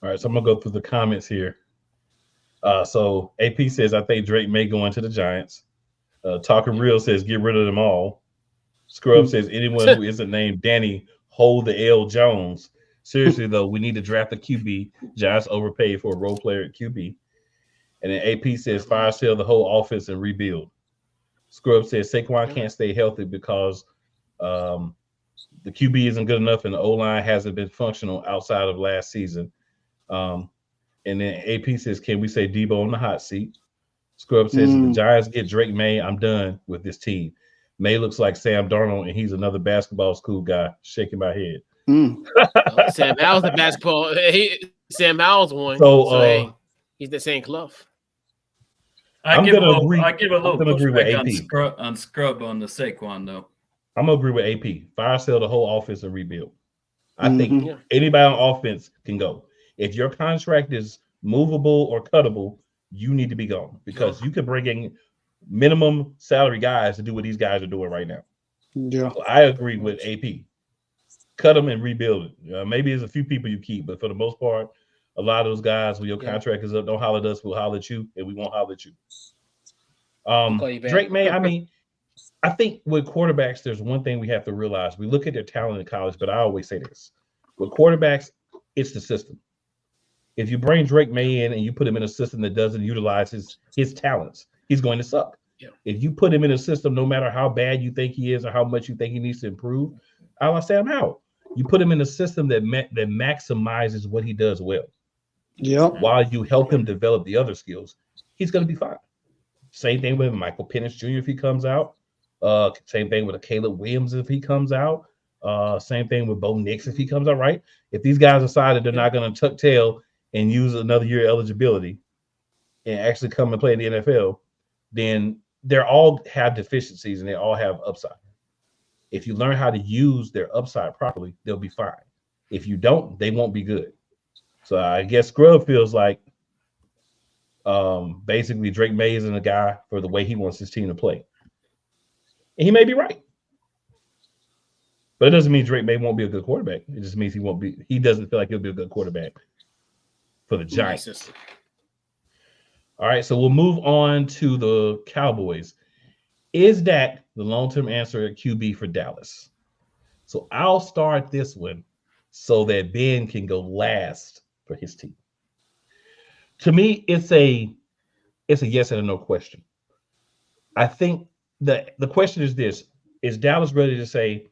All right, so I'm gonna go through the comments here. So AP says, I think Drake may go into the Giants. Talking Real says, get rid of them all. Scrub says, anyone who isn't named Danny, hold the L. Jones. Seriously, though, we need to draft a QB. Giants overpaid for a role player at QB. And then AP says, fire sale the whole offense and rebuild. Scrub says, Saquon can't stay healthy because the QB isn't good enough and the O-line hasn't been functional outside of last season. And then AP says, can we say Debo on the hot seat? Scrub says, if the Giants get Drake May, I'm done with this team. May looks like Sam Darnold, and he's another basketball school guy. Shaking my head. Sam Howell's the basketball. Sam Howell's one. So, hey, he's the same Clough. I give a little pushback on Scrub on the Saquon though. I'm gonna agree with AP. Fire sale the whole offense and rebuild. I think anybody on offense can go. If your contract is movable or cuttable, you need to be gone because you can bring in minimum salary guys to do what these guys are doing right now. Yeah, so I agree with AP. Cut them and rebuild it. Maybe there's a few people you keep, but for the most part, a lot of those guys, when your contract is up, don't holler at us. We'll holler at you, and we won't holler at you. Drake May, I mean, I think with quarterbacks, there's one thing we have to realize. We look at their talent in college, but I always say this. With quarterbacks, it's the system. If you bring Drake May in and you put him in a system that doesn't utilize his talents, he's going to suck. Yeah. If you put him in a system, no matter how bad you think he is or how much you think he needs to improve, I'll Sam Howell. You put him in a system that maximizes what he does well. Yeah. While you help him develop the other skills, he's going to be fine. Same thing with Michael Penix Jr. if he comes out. Same thing with a Caleb Williams if he comes out. Same thing with Bo Nix if he comes out, right? If these guys decide that they're not going to tuck tail and use another year eligibility and actually come and play in the NFL, then they all have deficiencies and they all have upside. If you learn how to use their upside properly, they'll be fine. If you don't, they won't be good. So I guess Scrub feels like basically Drake May isn't a guy for the way he wants his team to play. And he may be right. But it doesn't mean Drake May won't be a good quarterback. It just means he doesn't feel like he'll be a good quarterback for the Giants. All right, so we'll move on to the Cowboys. Is Dak the long-term answer at QB for Dallas? So I'll start this one so that Ben can go last for his team. To me, it's a yes and a no question. I think the question is this: is Dallas ready to say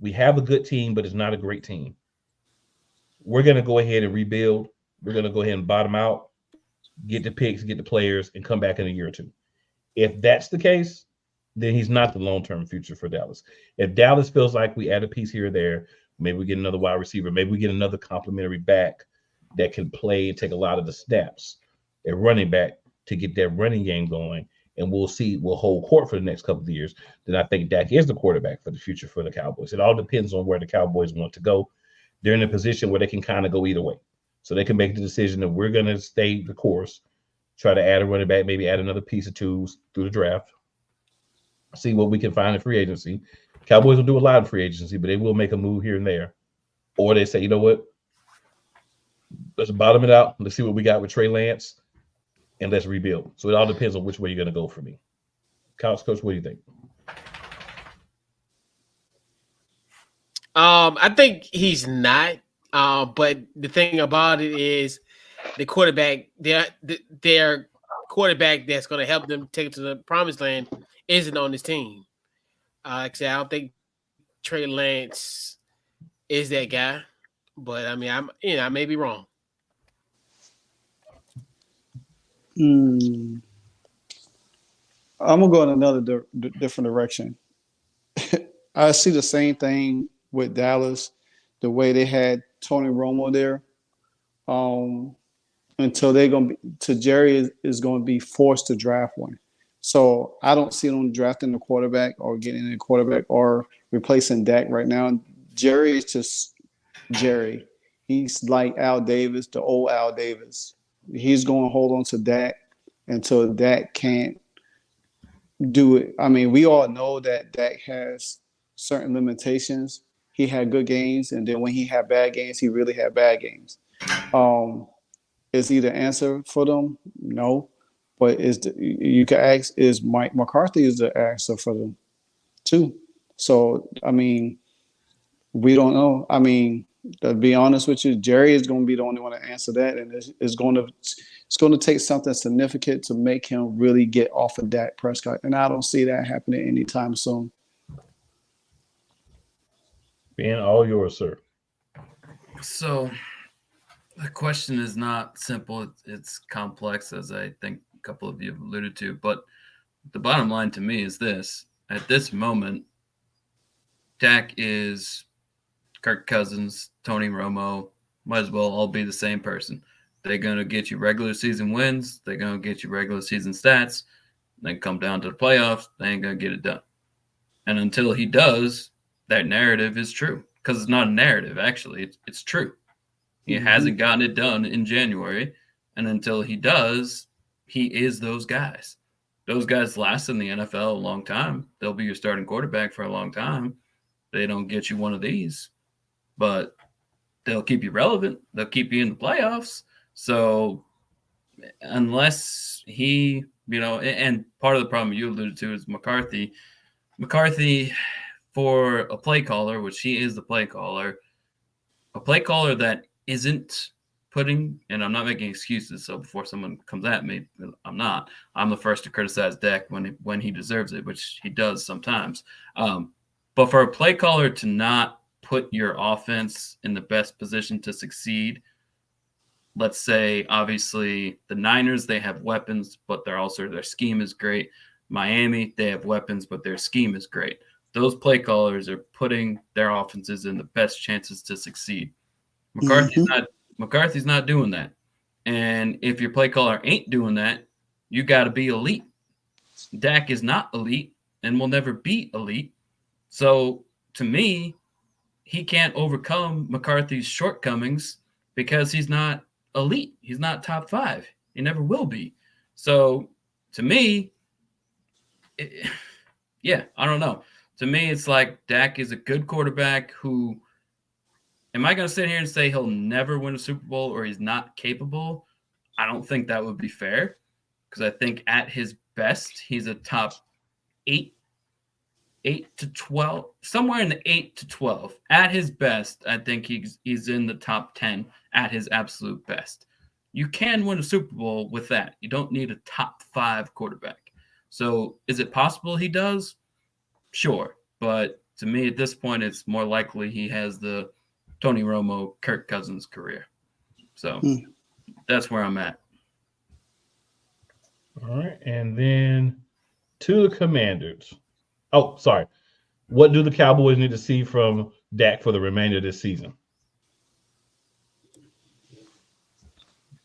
we have a good team, but it's not a great team? We're going to go ahead and rebuild. We're going to go ahead and bottom out, get the picks, get the players, and come back in a year or two. If that's the case, then he's not the long-term future for Dallas. If Dallas feels like we add a piece here or there, maybe we get another wide receiver, maybe we get another complimentary back that can play and take a lot of the snaps at running back to get that running game going, and we'll hold court for the next couple of years, then I think Dak is the quarterback for the future for the Cowboys. It all depends on where the Cowboys want to go. They're in a position where they can kind of go either way. So they can make the decision that we're going to stay the course, try to add a running back, maybe add another piece or two through the draft, see what we can find in free agency. Cowboys will do a lot in free agency, but they will make a move here and there. Or they say, you know what? Let's bottom it out. Let's see what we got with Trey Lance, and let's rebuild. So it all depends on which way you're going to go for me. Coach, what do you think? I think he's not. But the thing about it is the quarterback, their quarterback that's going to help them take it to the promised land isn't on this team. Like I said, I don't think Trey Lance is that guy. But I mean, I may be wrong. I'm gonna go in another different direction. I see the same thing with Dallas, the way they had Tony Romo there. Until they're gonna be, to Jerry is going to be forced to draft one. So I don't see them drafting the quarterback or getting a quarterback or replacing Dak right now. Jerry is just Jerry. He's like Al Davis, the old Al Davis. He's going to hold on to Dak until Dak can't do it. I mean, we all know that Dak has certain limitations. He had good games, and then when he had bad games, he really had bad games. Is he the answer for them? No. But you can ask, is Mike McCarthy is the answer for them too? So, I mean, we don't know. I mean, to be honest with you, Jerry is going to be the only one to answer that, and it's going to take something significant to make him really get off of Dak Prescott, and I don't see that happening anytime soon. Ben, all yours, sir. So the question is not simple. It's complex, as I think couple of you have alluded to. But the bottom line to me is this. At this moment, Dak is Kirk Cousins, Tony Romo, might as well all be the same person. They're going to get you regular season wins. They're going to get you regular season stats. Then come down to the playoffs, they ain't going to get it done. And until he does, that narrative is true. Because it's not a narrative, actually. It's true. He hasn't gotten it done in January. And until he does, he is those guys. Those guys last in the NFL a long time. They'll be your starting quarterback for a long time. They don't get you one of these. But they'll keep you relevant. They'll keep you in the playoffs. So unless he, and part of the problem you alluded to is McCarthy. McCarthy, for a play caller, which he is the play caller, a play caller that isn't putting, and I'm not making excuses, so before someone comes at me, I'm not. I'm the first to criticize Dak when he deserves it, which he does sometimes. But for a play caller to not put your offense in the best position to succeed, let's say, obviously, the Niners, they have weapons, but their scheme is great. Miami, they have weapons, but their scheme is great. Those play callers are putting their offenses in the best chances to succeed. McCarthy's not doing that. And if your play caller ain't doing that, you got to be elite. Dak is not elite and will never be elite. So to me, he can't overcome McCarthy's shortcomings because he's not elite. He's not top 5. He never will be. So to me, I don't know. To me, it's like Dak is a good quarterback who, am I going to sit here and say he'll never win a Super Bowl or he's not capable? I don't think that would be fair because I think at his best, he's a top 8 to 12, somewhere in the 8 to 12. At his best, I think he's in the top 10 at his absolute best. You can win a Super Bowl with that. You don't need a top 5 quarterback. So is it possible he does? Sure. But to me, at this point, it's more likely he has the Tony Romo, Kirk Cousins career. So that's where I'm at. All right. And then to the Commanders. Oh, sorry. What do the Cowboys need to see from Dak for the remainder of this season?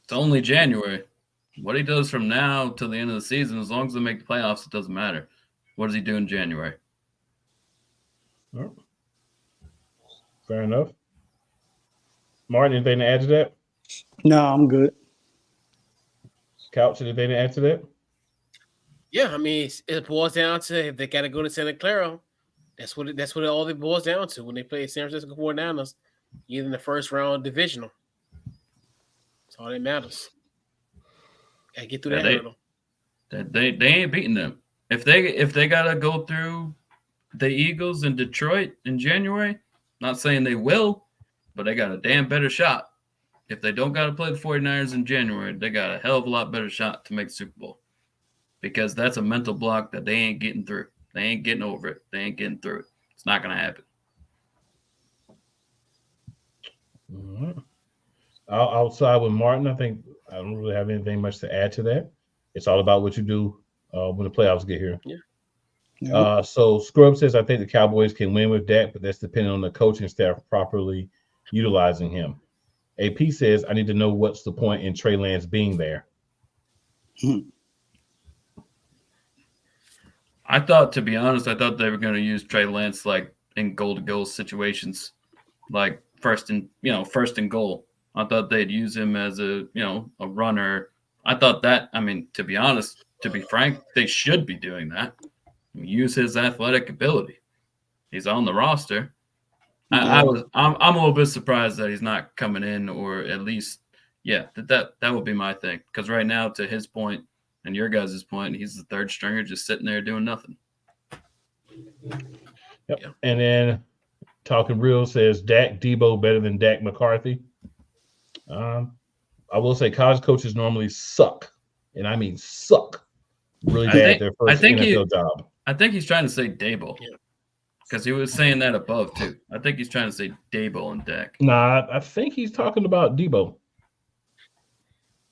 It's only January. What he does from now till the end of the season, as long as they make the playoffs, it doesn't matter. What does he do in January? Oh. Fair enough. Martin, anything to add to that? No, I'm good. Couch, anything to add to that? Yeah, I mean, it boils down to if they got to go to Santa Clara, that's what it all it boils down to when they play San Francisco 49ers, either in the first round divisional. That's all that matters. Got to get through that hurdle. They ain't beating them. If they got to go through the Eagles in Detroit in January, not saying they will, but they got a damn better shot. If they don't got to play the 49ers in January, they got a hell of a lot better shot to make the Super Bowl. Because that's a mental block that they ain't getting through. They ain't getting over it. They ain't getting through it. It's not going to happen. Mm-hmm. I'll side with Martin. I think I don't really have anything much to add to that. It's all about what you do when the playoffs get here. Yeah. So Scrub says, I think the Cowboys can win with Dak, but that's depending on the coaching staff properly utilizing him. AP says, I need to know what's the point in Trey Lance being there. To be honest, I thought they were going to use Trey Lance like in goal-to-goal situations, like first and goal. I thought they'd use him as a runner. I thought that, to be honest, to be frank, they should be doing that. Use his athletic ability. He's on the roster. I'm a little bit surprised that he's not coming in, or at least, that would be my thing. Because right now, to his point and your guys' point, he's the third stringer just sitting there doing nothing. Yep. Yeah. And then Talking Real says Dak Debo better than Dak McCarthy. I will say college coaches normally suck, and I mean suck really bad their first NFL job. I think he's trying to say Dable. Because he was saying that above, too. I think he's trying to say Dable and Dak. Nah, I think he's talking about Debo.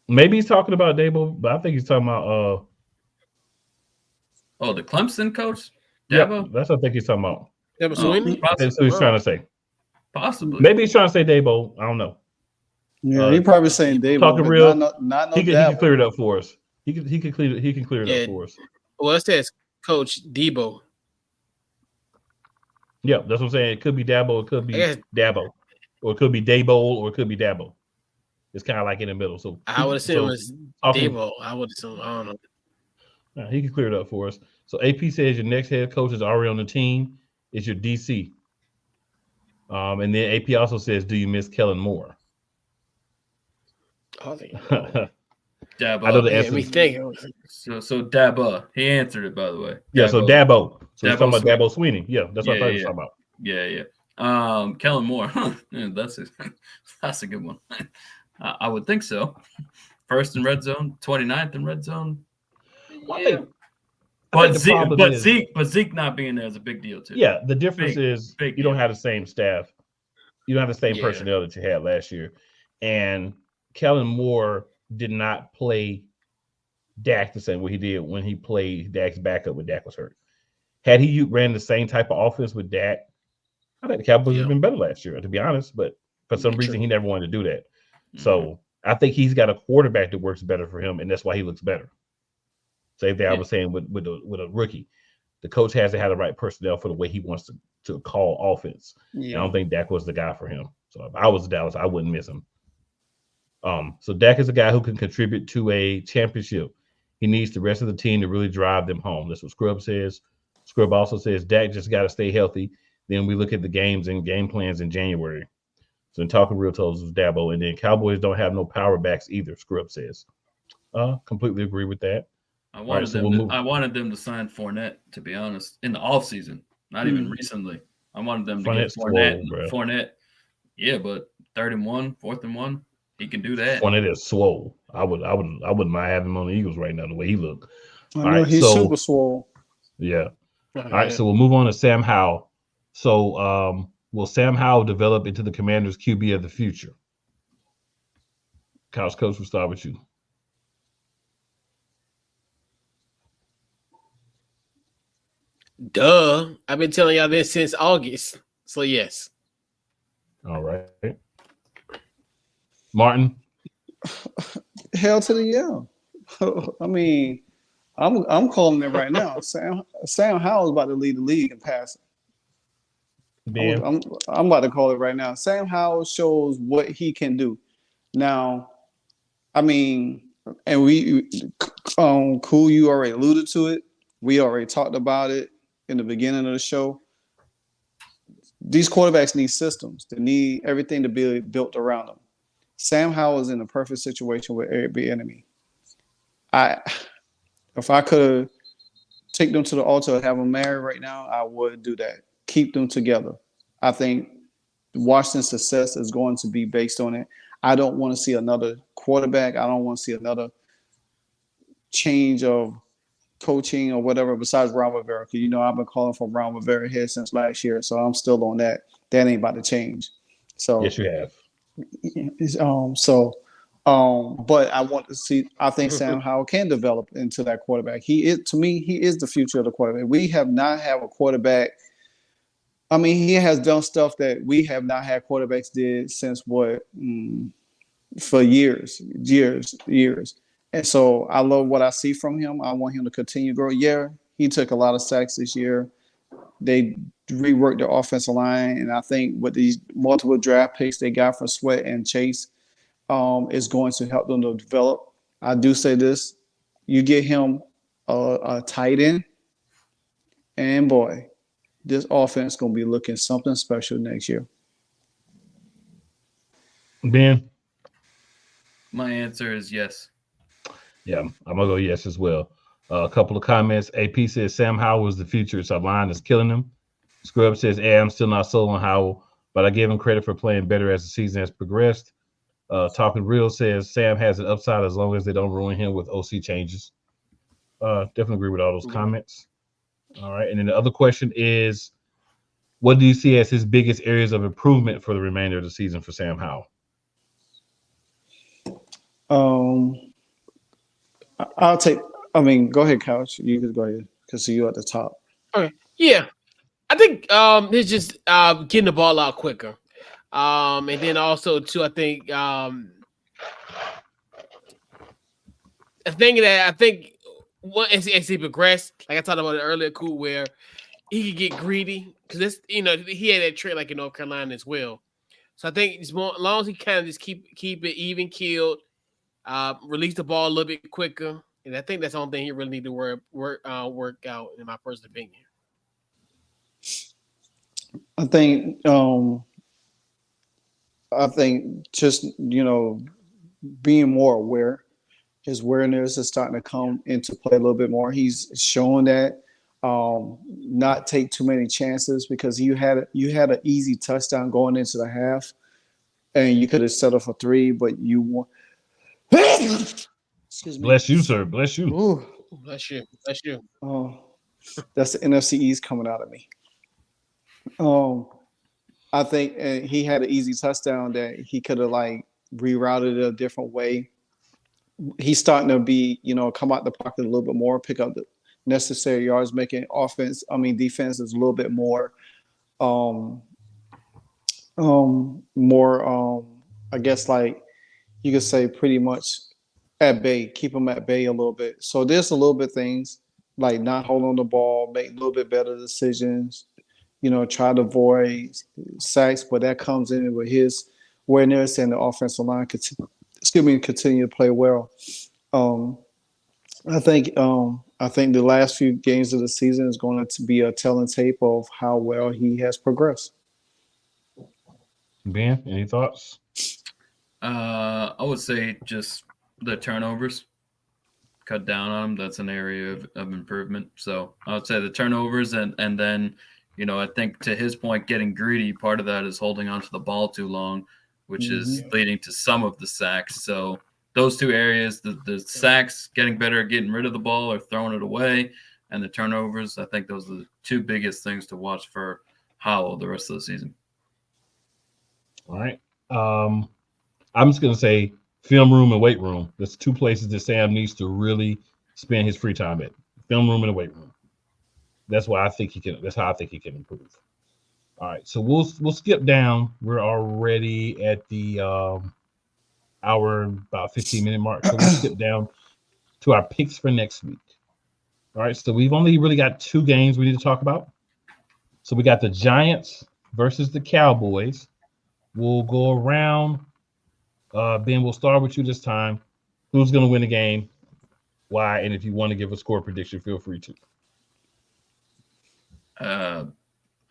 Maybe he's talking about Dabo, but I think he's talking about the Clemson coach, yeah, Dabo. that's what I think he's talking about. Dabo Swinney? That's what he's trying to say. Possibly. Maybe he's trying to say Dabo. I don't know. Yeah, he probably saying Dabo, Talking but real, not no he can Dabo. clear it up for us. He can clear it up for us. Well, it says Coach Debo. Yeah, that's what I'm saying. It could be Dabo, it could be guess- Dabo, or it could be Dabo, or it could be Dabo. It's kind of like in the middle. So I would assume it's Debo. I would assume. I don't know. He can clear it up for us. So AP says your next head coach is already on the team. It's your DC. And then AP also says, do you miss Kellen Moore? I think Dabo. I know the yeah, answer. me think. So Dabo. He answered it, by the way. Yeah, so Dabo. So he's talking about Sweeney. Dabo Swinney. Yeah, that's what I thought he was talking about. Yeah. Kellen Moore. Yeah, that's a good one. I would think so. First in red zone, 29th in red zone. Yeah. But Zeke not being there is a big deal too. Yeah, the difference is you don't have the same staff. You don't have the same personnel that you had last year. And Kellen Moore did not play Dak the same way he did when he played Dak's backup when Dak was hurt. Had he ran the same type of offense with Dak, I think the Cowboys would have been better last year, to be honest. But for some reason, he never wanted to do that. Mm-hmm. So I think he's got a quarterback that works better for him, and that's why he looks better. Same thing I was saying with a rookie. The coach has to have the right personnel for the way he wants to call offense. Yeah. I don't think Dak was the guy for him. So if I was Dallas, I wouldn't miss him. So Dak is a guy who can contribute to a championship. He needs the rest of the team to really drive them home. That's what Scrub says. Scrub also says Dak just got to stay healthy. Then we look at the games and game plans in January. So in talking real totals with Dabo, and then Cowboys don't have no power backs either. Scrub says. Completely agree with that. I wanted them to sign Fournette, to be honest, in the offseason, not even recently. I wanted them to get Fournette. Yeah, but 3rd and 1, 4th and 1, he can do that. Fournette is swole. I wouldn't mind having him on the Eagles right now the way he looked. He's super swole. Yeah. All right, so we'll move on to Sam Howell. So will Sam Howell develop into the Commanders' QB of the future? Couch Coach, we'll start with you. Duh. I've been telling y'all this since August. So yes. All right. Martin. Hell to the yeah. I mean, I'm calling it right now. Sam Howell is about to lead the league in passing. I'm about to call it right now. Sam Howell shows what he can do. Now, I mean, and we cool, you already alluded to it. We already talked about it in the beginning of the show. These quarterbacks need systems. They need everything to be built around them. Sam Howell is in a perfect situation with Eric Bieniemy. If I could take them to the altar and have them married right now, I would do that. Keep them together. I think Washington's success is going to be based on it. I don't want to see another quarterback. I don't want to see another change of coaching or whatever besides Ron Rivera. Because, I've been calling for Ron Rivera here since last year, so I'm still on that. That ain't about to change. So yes, you have. But I want to see. I think Sam Howell can develop into that quarterback. He is the future of the quarterback. We have not had a quarterback. I mean, he has done stuff that we have not had quarterbacks did since for years. And so I love what I see from him. I want him to continue to grow. Yeah, he took a lot of sacks this year. They reworked their offensive line, and I think with these multiple draft picks they got from Sweat and Chase is going to help them to develop. I do say this: you get him a tight end, and boy, this offense is going to be looking something special next year. Ben? My answer is yes. Yeah, I'm going to go yes as well. A couple of comments. AP says Sam Howell is the future. It's our line that's killing him. Scrub says, I'm still not sold on Howell, but I give him credit for playing better as the season has progressed. Talking Real says Sam has an upside as long as they don't ruin him with OC changes. Definitely agree with all those comments. All right. And then the other question is, what do you see as his biggest areas of improvement for the remainder of the season for Sam Howell? Um, I'll take. I mean, go ahead, Couch. You can go ahead because you at the top. Okay. Yeah. I think it's just getting the ball out quicker. And then also too, I think a thing that I think as he progressed, like I talked about it earlier, cool, where he could get greedy because this, he had that trait like in North Carolina as well. So I think as long as he kind of just keep it even keeled, release the ball a little bit quicker, and I think that's the only thing he really need to work out, in my personal opinion. I think just being more aware. His awareness is starting to come into play a little bit more. He's showing that not take too many chances because you had an easy touchdown going into the half, and you could have settled for 3, but you want. Excuse me. Bless you, sir. Bless you. Ooh. Bless you. Bless you. Oh, that's the NFC East coming out of me. I think he had an easy touchdown that he could have rerouted it a different way. He's starting to be, come out the pocket a little bit more, pick up the necessary yards, making defense is a little bit more, I guess you could say pretty much at bay, keep them at bay a little bit. So there's a little bit things like not holding the ball, make a little bit better decisions, try to avoid sacks, but that comes in with his awareness and the offensive line continue to play well. I think the last few games of the season is going to be a telling tape of how well he has progressed. Ben, any thoughts? I would say just the turnovers. Cut down on them. That's an area of improvement. So I would say the turnovers and then, I think to his point, getting greedy, part of that is holding onto the ball too long, which is leading to some of the sacks. So those two areas, the sacks, getting better at getting rid of the ball or throwing it away, and the turnovers, I think those are the two biggest things to watch for Howell the rest of the season. All right. I'm just going to say film room and weight room. There's two places that Sam needs to really spend his free time at. Film room and the weight room. That's why I think he can. That's how I think he can improve. All right, so we'll skip down. We're already at the hour about 15-minute mark. So we'll skip down to our picks for next week. All right, so we've only really got 2 games we need to talk about. So we got the Giants versus the Cowboys. We'll go around. Ben, we'll start with you this time. Who's going to win the game? Why? And if you want to give a score prediction, feel free to.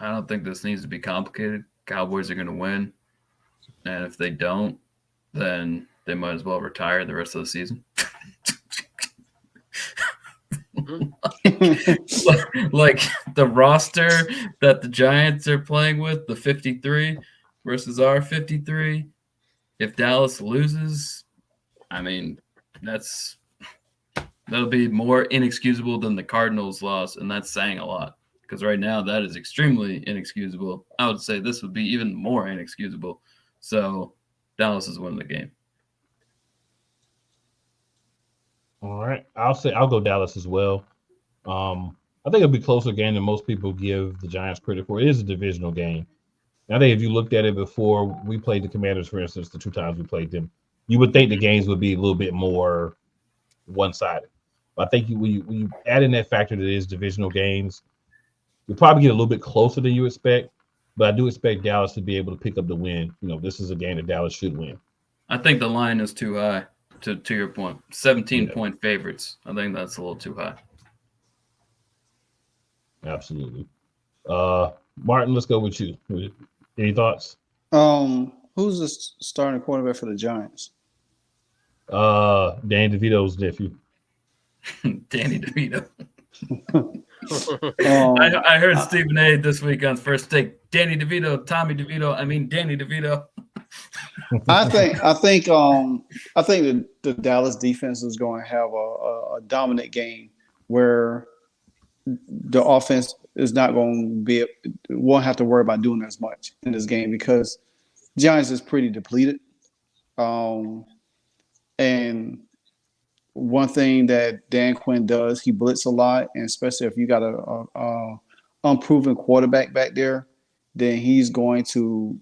I don't think this needs to be complicated. Cowboys are going to win. And if they don't, then they might as well retire the rest of the season. Like the roster that the Giants are playing with, the 53 versus our 53. If Dallas loses, that'll be more inexcusable than the Cardinals loss, and that's saying a lot. Because right now that is extremely inexcusable. I would say this would be even more inexcusable. So Dallas is winning the game. All right. I'll go Dallas as well. I think it'll be a closer game than most people give the Giants credit for. It is a divisional game. I think if you looked at it before we played the Commanders, for instance, the 2 times we played them, you would think the games would be a little bit more one-sided. But I think when you add in that factor that it is divisional games, you'll probably get a little bit closer than you expect. But I do expect Dallas to be able to pick up the win. This is a game that Dallas should win. I think the line is too high, to your point. 17-point favorites. I think that's a little too high. Absolutely. Martin, let's go with you. Any thoughts? Who's the starting quarterback for the Giants? Danny DeVito's nephew. Danny DeVito. I heard Stephen A. this week on First Take. Danny DeVito, Danny DeVito. I think the Dallas defense is going to have a dominant game where the offense is not going to won't have to worry about doing as much in this game because Giants is pretty depleted. And one thing that Dan Quinn does, he blitz a lot, and especially if you got a unproven quarterback back there, then he's going to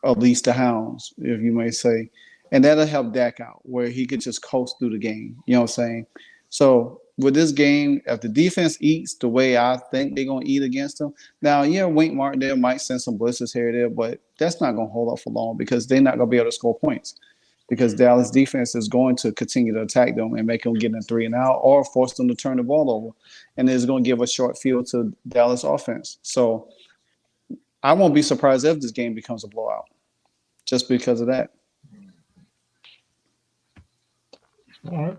unleash the hounds, if you may say, and that'll help Dak out where he could just coast through the game. You know what I'm saying? So with this game, if the defense eats the way I think they're gonna eat against them, now yeah, Wink Martindale might send some blitzes here or there, but that's not gonna hold up for long because they're not gonna be able to score points because Dallas defense is going to continue to attack them and make them get in 3-and-out or force them to turn the ball over. And it's going to give a short field to Dallas offense. So I won't be surprised if this game becomes a blowout just because of that. All right.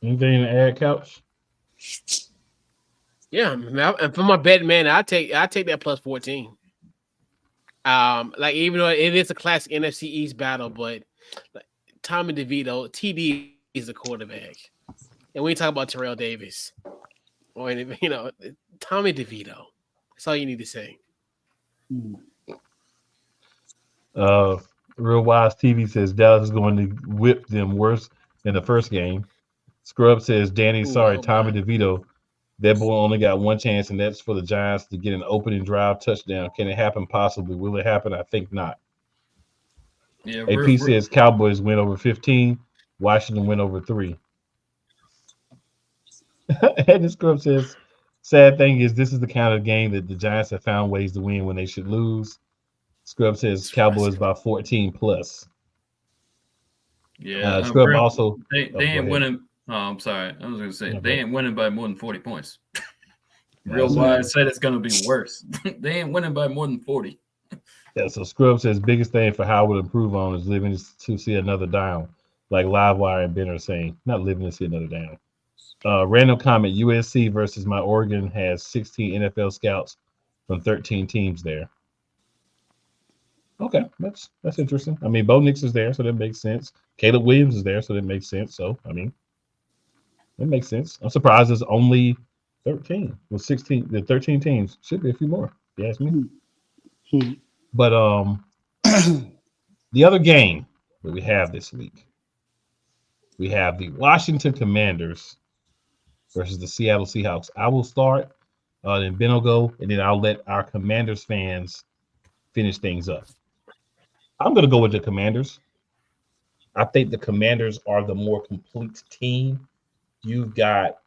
Anything to add, Couch? Yeah, and for my bet, man, I take that plus 14. Like even though it is a classic NFC East battle, but like, Tommy DeVito, TD is the quarterback, and we talk about Terrell Davis, or Tommy DeVito. That's all you need to say. Real Wise TV says Dallas is going to whip them worse than the first game. Scrub says Danny, sorry, Tommy DeVito. That boy only got one chance, and that's for the Giants to get an opening drive touchdown. Can it happen? Possibly. Will it happen? I think not. Yeah, AP says Cowboys win over 15. Washington win over 3. And the Scrub says, sad thing is this is the kind of game that the Giants have found ways to win when they should lose. Scrub says Cowboys by 14 plus. Yeah, Scrub also they ain't winning. Oh, I'm sorry. I was going to say they ain't winning by more than 40 points. Real Wise said it's going to be worse. They ain't winning by more than 40. Yeah, so Scrub says biggest thing for Howard to improve on is living to see another down, like Livewire and Ben are saying, not living to see another down. Random comment: USC versus my Oregon has 16 NFL scouts from 13 teams there. Okay, that's interesting. I mean, Bo Nix is there, so that makes sense. Caleb Williams is there, so that makes sense. So I mean, that makes sense. I'm surprised there's only 13 with 16. The 13 teams should be a few more. If you ask me. But the other game that we have this week, we have the Washington Commanders versus the Seattle Seahawks. I will start, then Ben will go, and then I'll let our Commanders fans finish things up. I'm going to go with the Commanders. I think the Commanders are the more complete team. You've got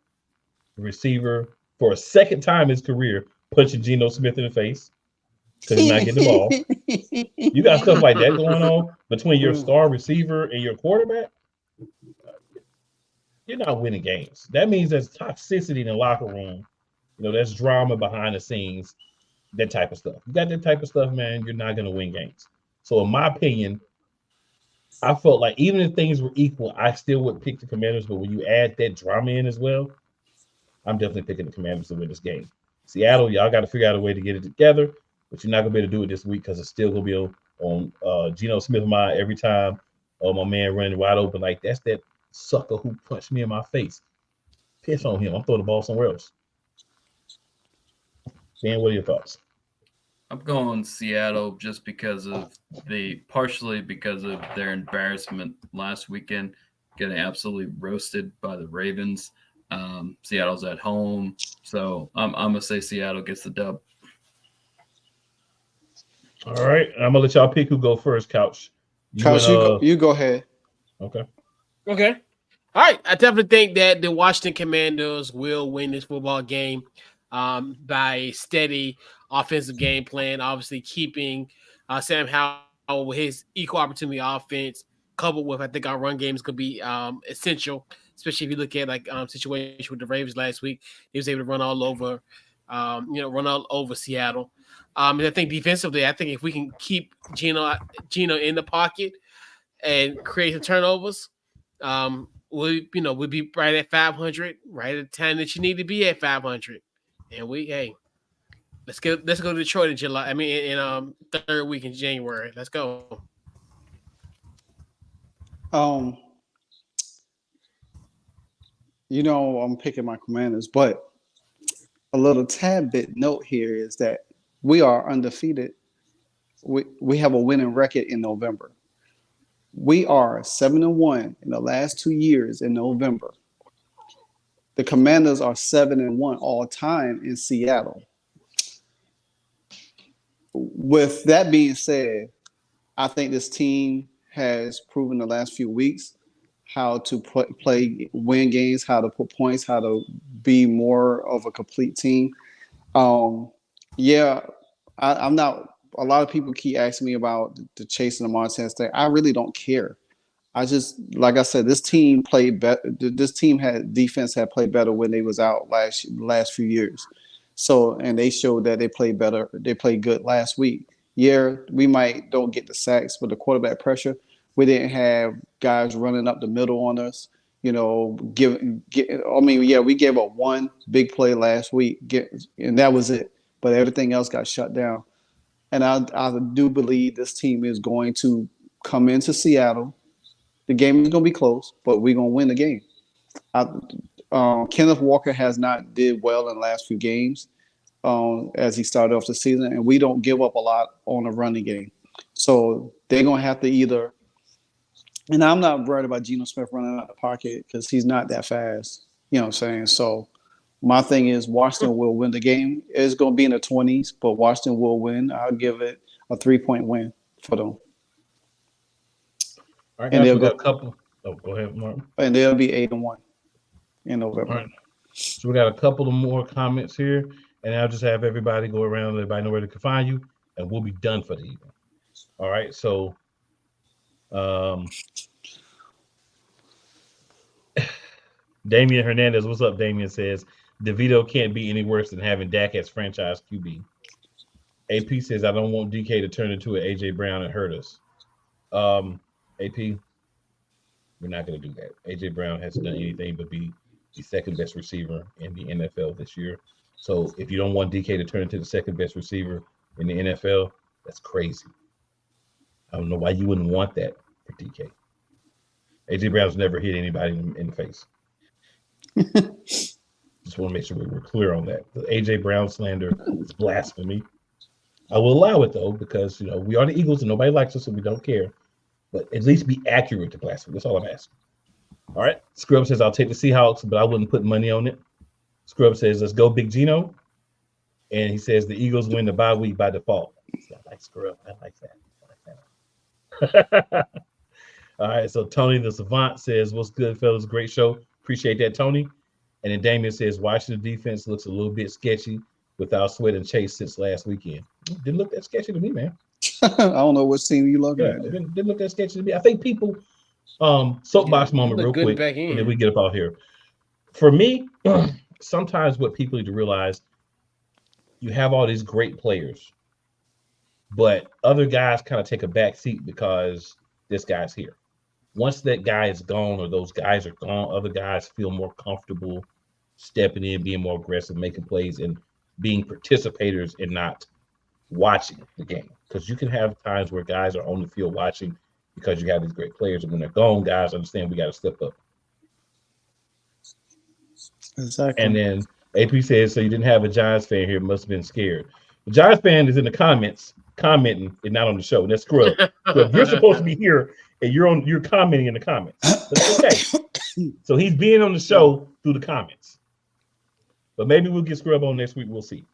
the receiver for a second time in his career punching Geno Smith in the face because he's not getting the ball. You got stuff like that going on between your star receiver and your quarterback. You're not winning games. That means there's toxicity in the locker room. There's drama behind the scenes, that type of stuff. You got that type of stuff, man, you're not going to win games. So in my opinion, I felt like even if things were equal, I still would pick the Commanders. But when you add that drama in as well, I'm definitely picking the Commanders to win this game. Seattle, y'all got to figure out a way to get it together, but you're not going to be able to do it this week because it's still going to be on Geno Smith's mind every time my man running wide open. Like, that's that sucker who punched me in my face. Piss on him. I'm throwing the ball somewhere else. Dan, what are your thoughts? I'm going Seattle just partially because of their embarrassment last weekend, getting absolutely roasted by the Ravens. Seattle's at home, so I'm gonna say Seattle gets the dub. All right, I'm gonna let y'all pick who go first. Couch, you go ahead. Okay. All right, I definitely think that the Washington Commanders will win this football game by steady offensive game plan, obviously keeping Sam Howell with his equal opportunity offense, coupled with I think our run game is going to be essential, especially if you look at like situation with the Ravens last week. He was able to run all over Seattle. And I think defensively, I think if we can keep Geno in the pocket and create some turnovers, we'll be right at 500, right at the time that you need to be at 500. And let's go to Detroit in July. I mean, in third week in January. Let's go. I'm picking my Commanders, but a little tad bit note here is that we are undefeated. We have a winning record in November. We are 7-1 in the last 2 years in November. The Commanders are 7-1 all time in Seattle. With that being said, I think this team has proven the last few weeks how to win games, how to put points, how to be more of a complete team. Yeah, I'm not. A lot of people keep asking me about the chasing the Montana State. I really don't care. I just, like I said, this team played better. This team had played better when they was out last few years. So, and they showed that they played better. They played good last week. Yeah, we might don't get the sacks, but the quarterback pressure, we didn't have guys running up the middle on us. You know, we gave up one big play last week, and that was it. But everything else got shut down. And I do believe this team is going to come into Seattle. The game is going to be close, but we're going to win the game. Kenneth Walker has not did well in the last few games as he started off the season, and we don't give up a lot on a running game. So they're going to have to either – and I'm not worried about Geno Smith running out of the pocket because he's not that fast. You know what I'm saying? So my thing is Washington will win the game. It's going to be in the 20s, but Washington will win. I'll give it a 3-point win for them. All right, guys, we got a couple. Oh, go ahead, Martin. And they'll be 8-1 in November. All right. So we got a couple of more comments here, and I'll just have everybody go around, let everybody know where they can find you, and we'll be done for the evening. All right, so Damian Hernandez, what's up? Damian says DeVito can't be any worse than having Dak as franchise QB. AP says I don't want DK to turn into an AJ Brown and hurt us. AP, we're not going to do that. AJ Brown hasn't done anything but be the second best receiver in the NFL this year. So if you don't want DK to turn into the second best receiver in the NFL, that's crazy. I don't know why you wouldn't want that for DK. AJ Brown's never hit anybody in the face. Just want to make sure we're clear on that. The AJ Brown slander is blasphemy. I will allow it though, because we are the Eagles and nobody likes us, so we don't care. But at least be accurate to blasphemy. That's all I'm asking. All right. Scrub says I'll take the Seahawks, but I wouldn't put money on it. Scrub says let's go Big Gino, and he says the Eagles win the bye week by default. I like Scrub. I like that. All right. So Tony the Savant says, "What's good, fellas? Great show. Appreciate that, Tony." And then Damien says Washington defense looks a little bit sketchy without Sweat and Chase since last weekend. Didn't look that sketchy to me, man. I don't know what team you looking at. Didn't look that sketchy to me. I think people soapbox moment real quick, and then we get up out here. For me, sometimes what people need to realize, you have all these great players, but other guys kind of take a back seat because this guy's here. Once that guy is gone or those guys are gone, other guys feel more comfortable stepping in, being more aggressive, making plays, and being participators and not watching the game. Because you can have times where guys are on the field watching because you have these great players, and when they're gone, guys understand we got to step up. Exactly. And then AP says, so you didn't have a Giants fan here, must have been scared. The Giants fan is in the comments commenting and not on the show. And that's Scrub. So you're supposed to be here and you're commenting in the comments. That's okay. So he's being on the show through the comments. But maybe we'll get Scrub on next week. We'll see.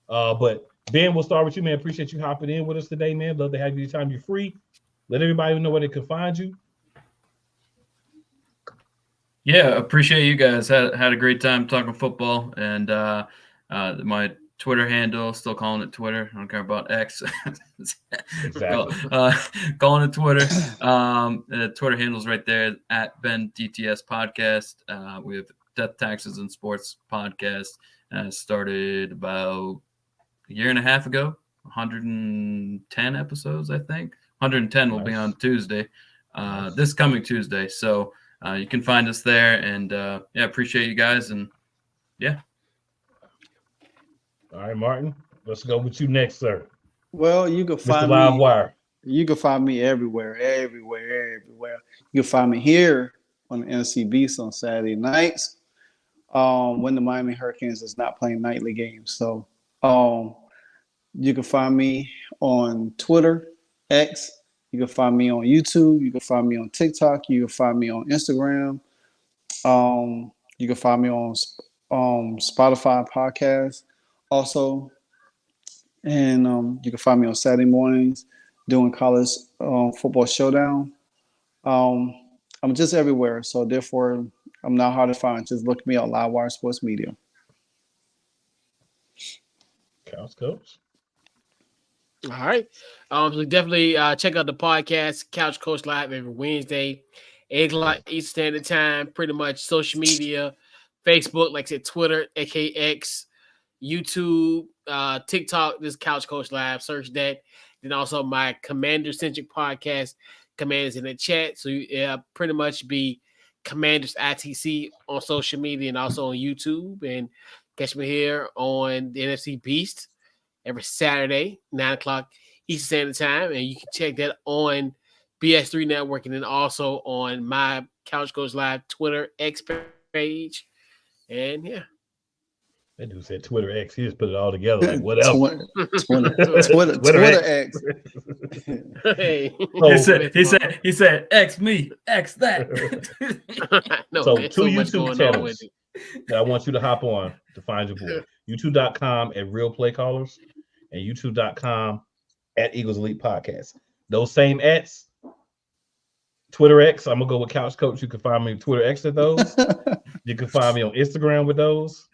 But Ben, we'll start with you, man. Appreciate you hopping in with us today, man. Love to have you anytime you're free. Let everybody know where they can find you. Yeah, appreciate you guys. Had a great time talking football, and my Twitter handle, still calling it Twitter. I don't care about X. Exactly. Calling it Twitter. The Twitter handle's right there at Ben DTS Podcast. We have Death, Taxes, and Sports Podcast. Started about a year and a half ago. 110 episodes, I think. 110 will be on Tuesday, this coming Tuesday. So you can find us there, and appreciate you guys, and yeah. All right, Martin, let's go with you next, sir. Well, you can find Mr. Live me. Wire. You can find me everywhere. You can find me here on the NFC Beast on Saturday nights when the Miami Hurricanes is not playing nightly games. So you can find me on Twitter, X, You can find me on YouTube. You can find me on TikTok. You can find me on Instagram. You can find me on Spotify podcast also. And you can find me on Saturday mornings doing college football showdown. Um, I'm just everywhere. So therefore, I'm not hard to find. Just look me up, Livewire Sports Media. Coach. All right. So definitely check out the podcast, Couch Coach Live, every Wednesday, 8 o'clock Eastern Standard Time. Pretty much social media, Facebook, like I said, Twitter, aka X, YouTube, TikTok. This Couch Coach Live. Search that. Then also my Commander centric podcast, Commanders in the Chat. So pretty much be Commanders ITC on social media and also on YouTube. And catch me here on the NFC Beast every Saturday, 9 o'clock Eastern Standard Time. And you can check that on BS3 Network and then also on my Couch Coach Live Twitter X page. And yeah. That dude said Twitter X. He just put it all together. Like, what else? Twitter X. Hey. He said X me, X that. No, so two YouTube channels that I want you to hop on to find your boy. YouTube.com at Real Play Callers and YouTube.com at Eagles Elite Podcast. Those same @s. Twitter X. I'm gonna go with Couch Coach. You can find me on Twitter X at those. You can find me on Instagram with those.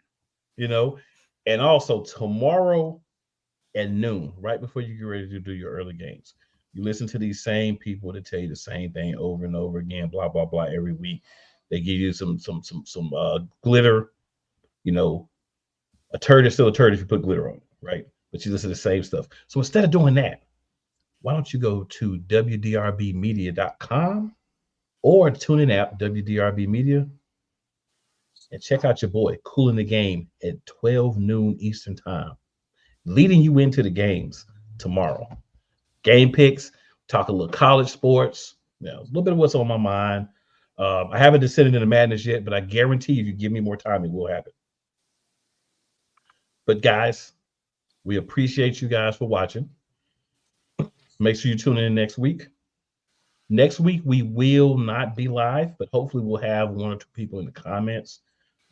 You know, and also tomorrow at noon, right before you get ready to do your early games, you listen to these same people that tell you the same thing over and over again, blah blah blah, every week. They give you some glitter. You know, a turd is still a turd if you put glitter on it, right? But you listen to the same stuff. So instead of doing that, why don't you go to wdrbmedia.com or tune in app WDRB Media and check out your boy Cooling the Game at 12 noon Eastern Time, leading you into the games tomorrow. Game picks, talk a little college sports, you know, a little bit of what's on my mind. I haven't descended into madness yet, but I guarantee if you give me more time, it will happen. But guys, we appreciate you guys for watching. Make sure you tune in next week. Next week, we will not be live, but hopefully we'll have one or two people in the comments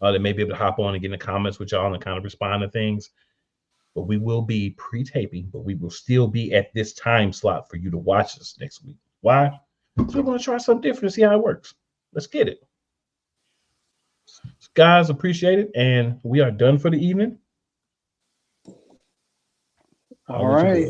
that may be able to hop on and get in the comments with y'all and kind of respond to things. But we will be pre-taping, but we will still be at this time slot for you to watch us next week. Why? Because we're going to try something different and see how it works. Let's get it. Guys, appreciate it. And we are done for the evening. All right.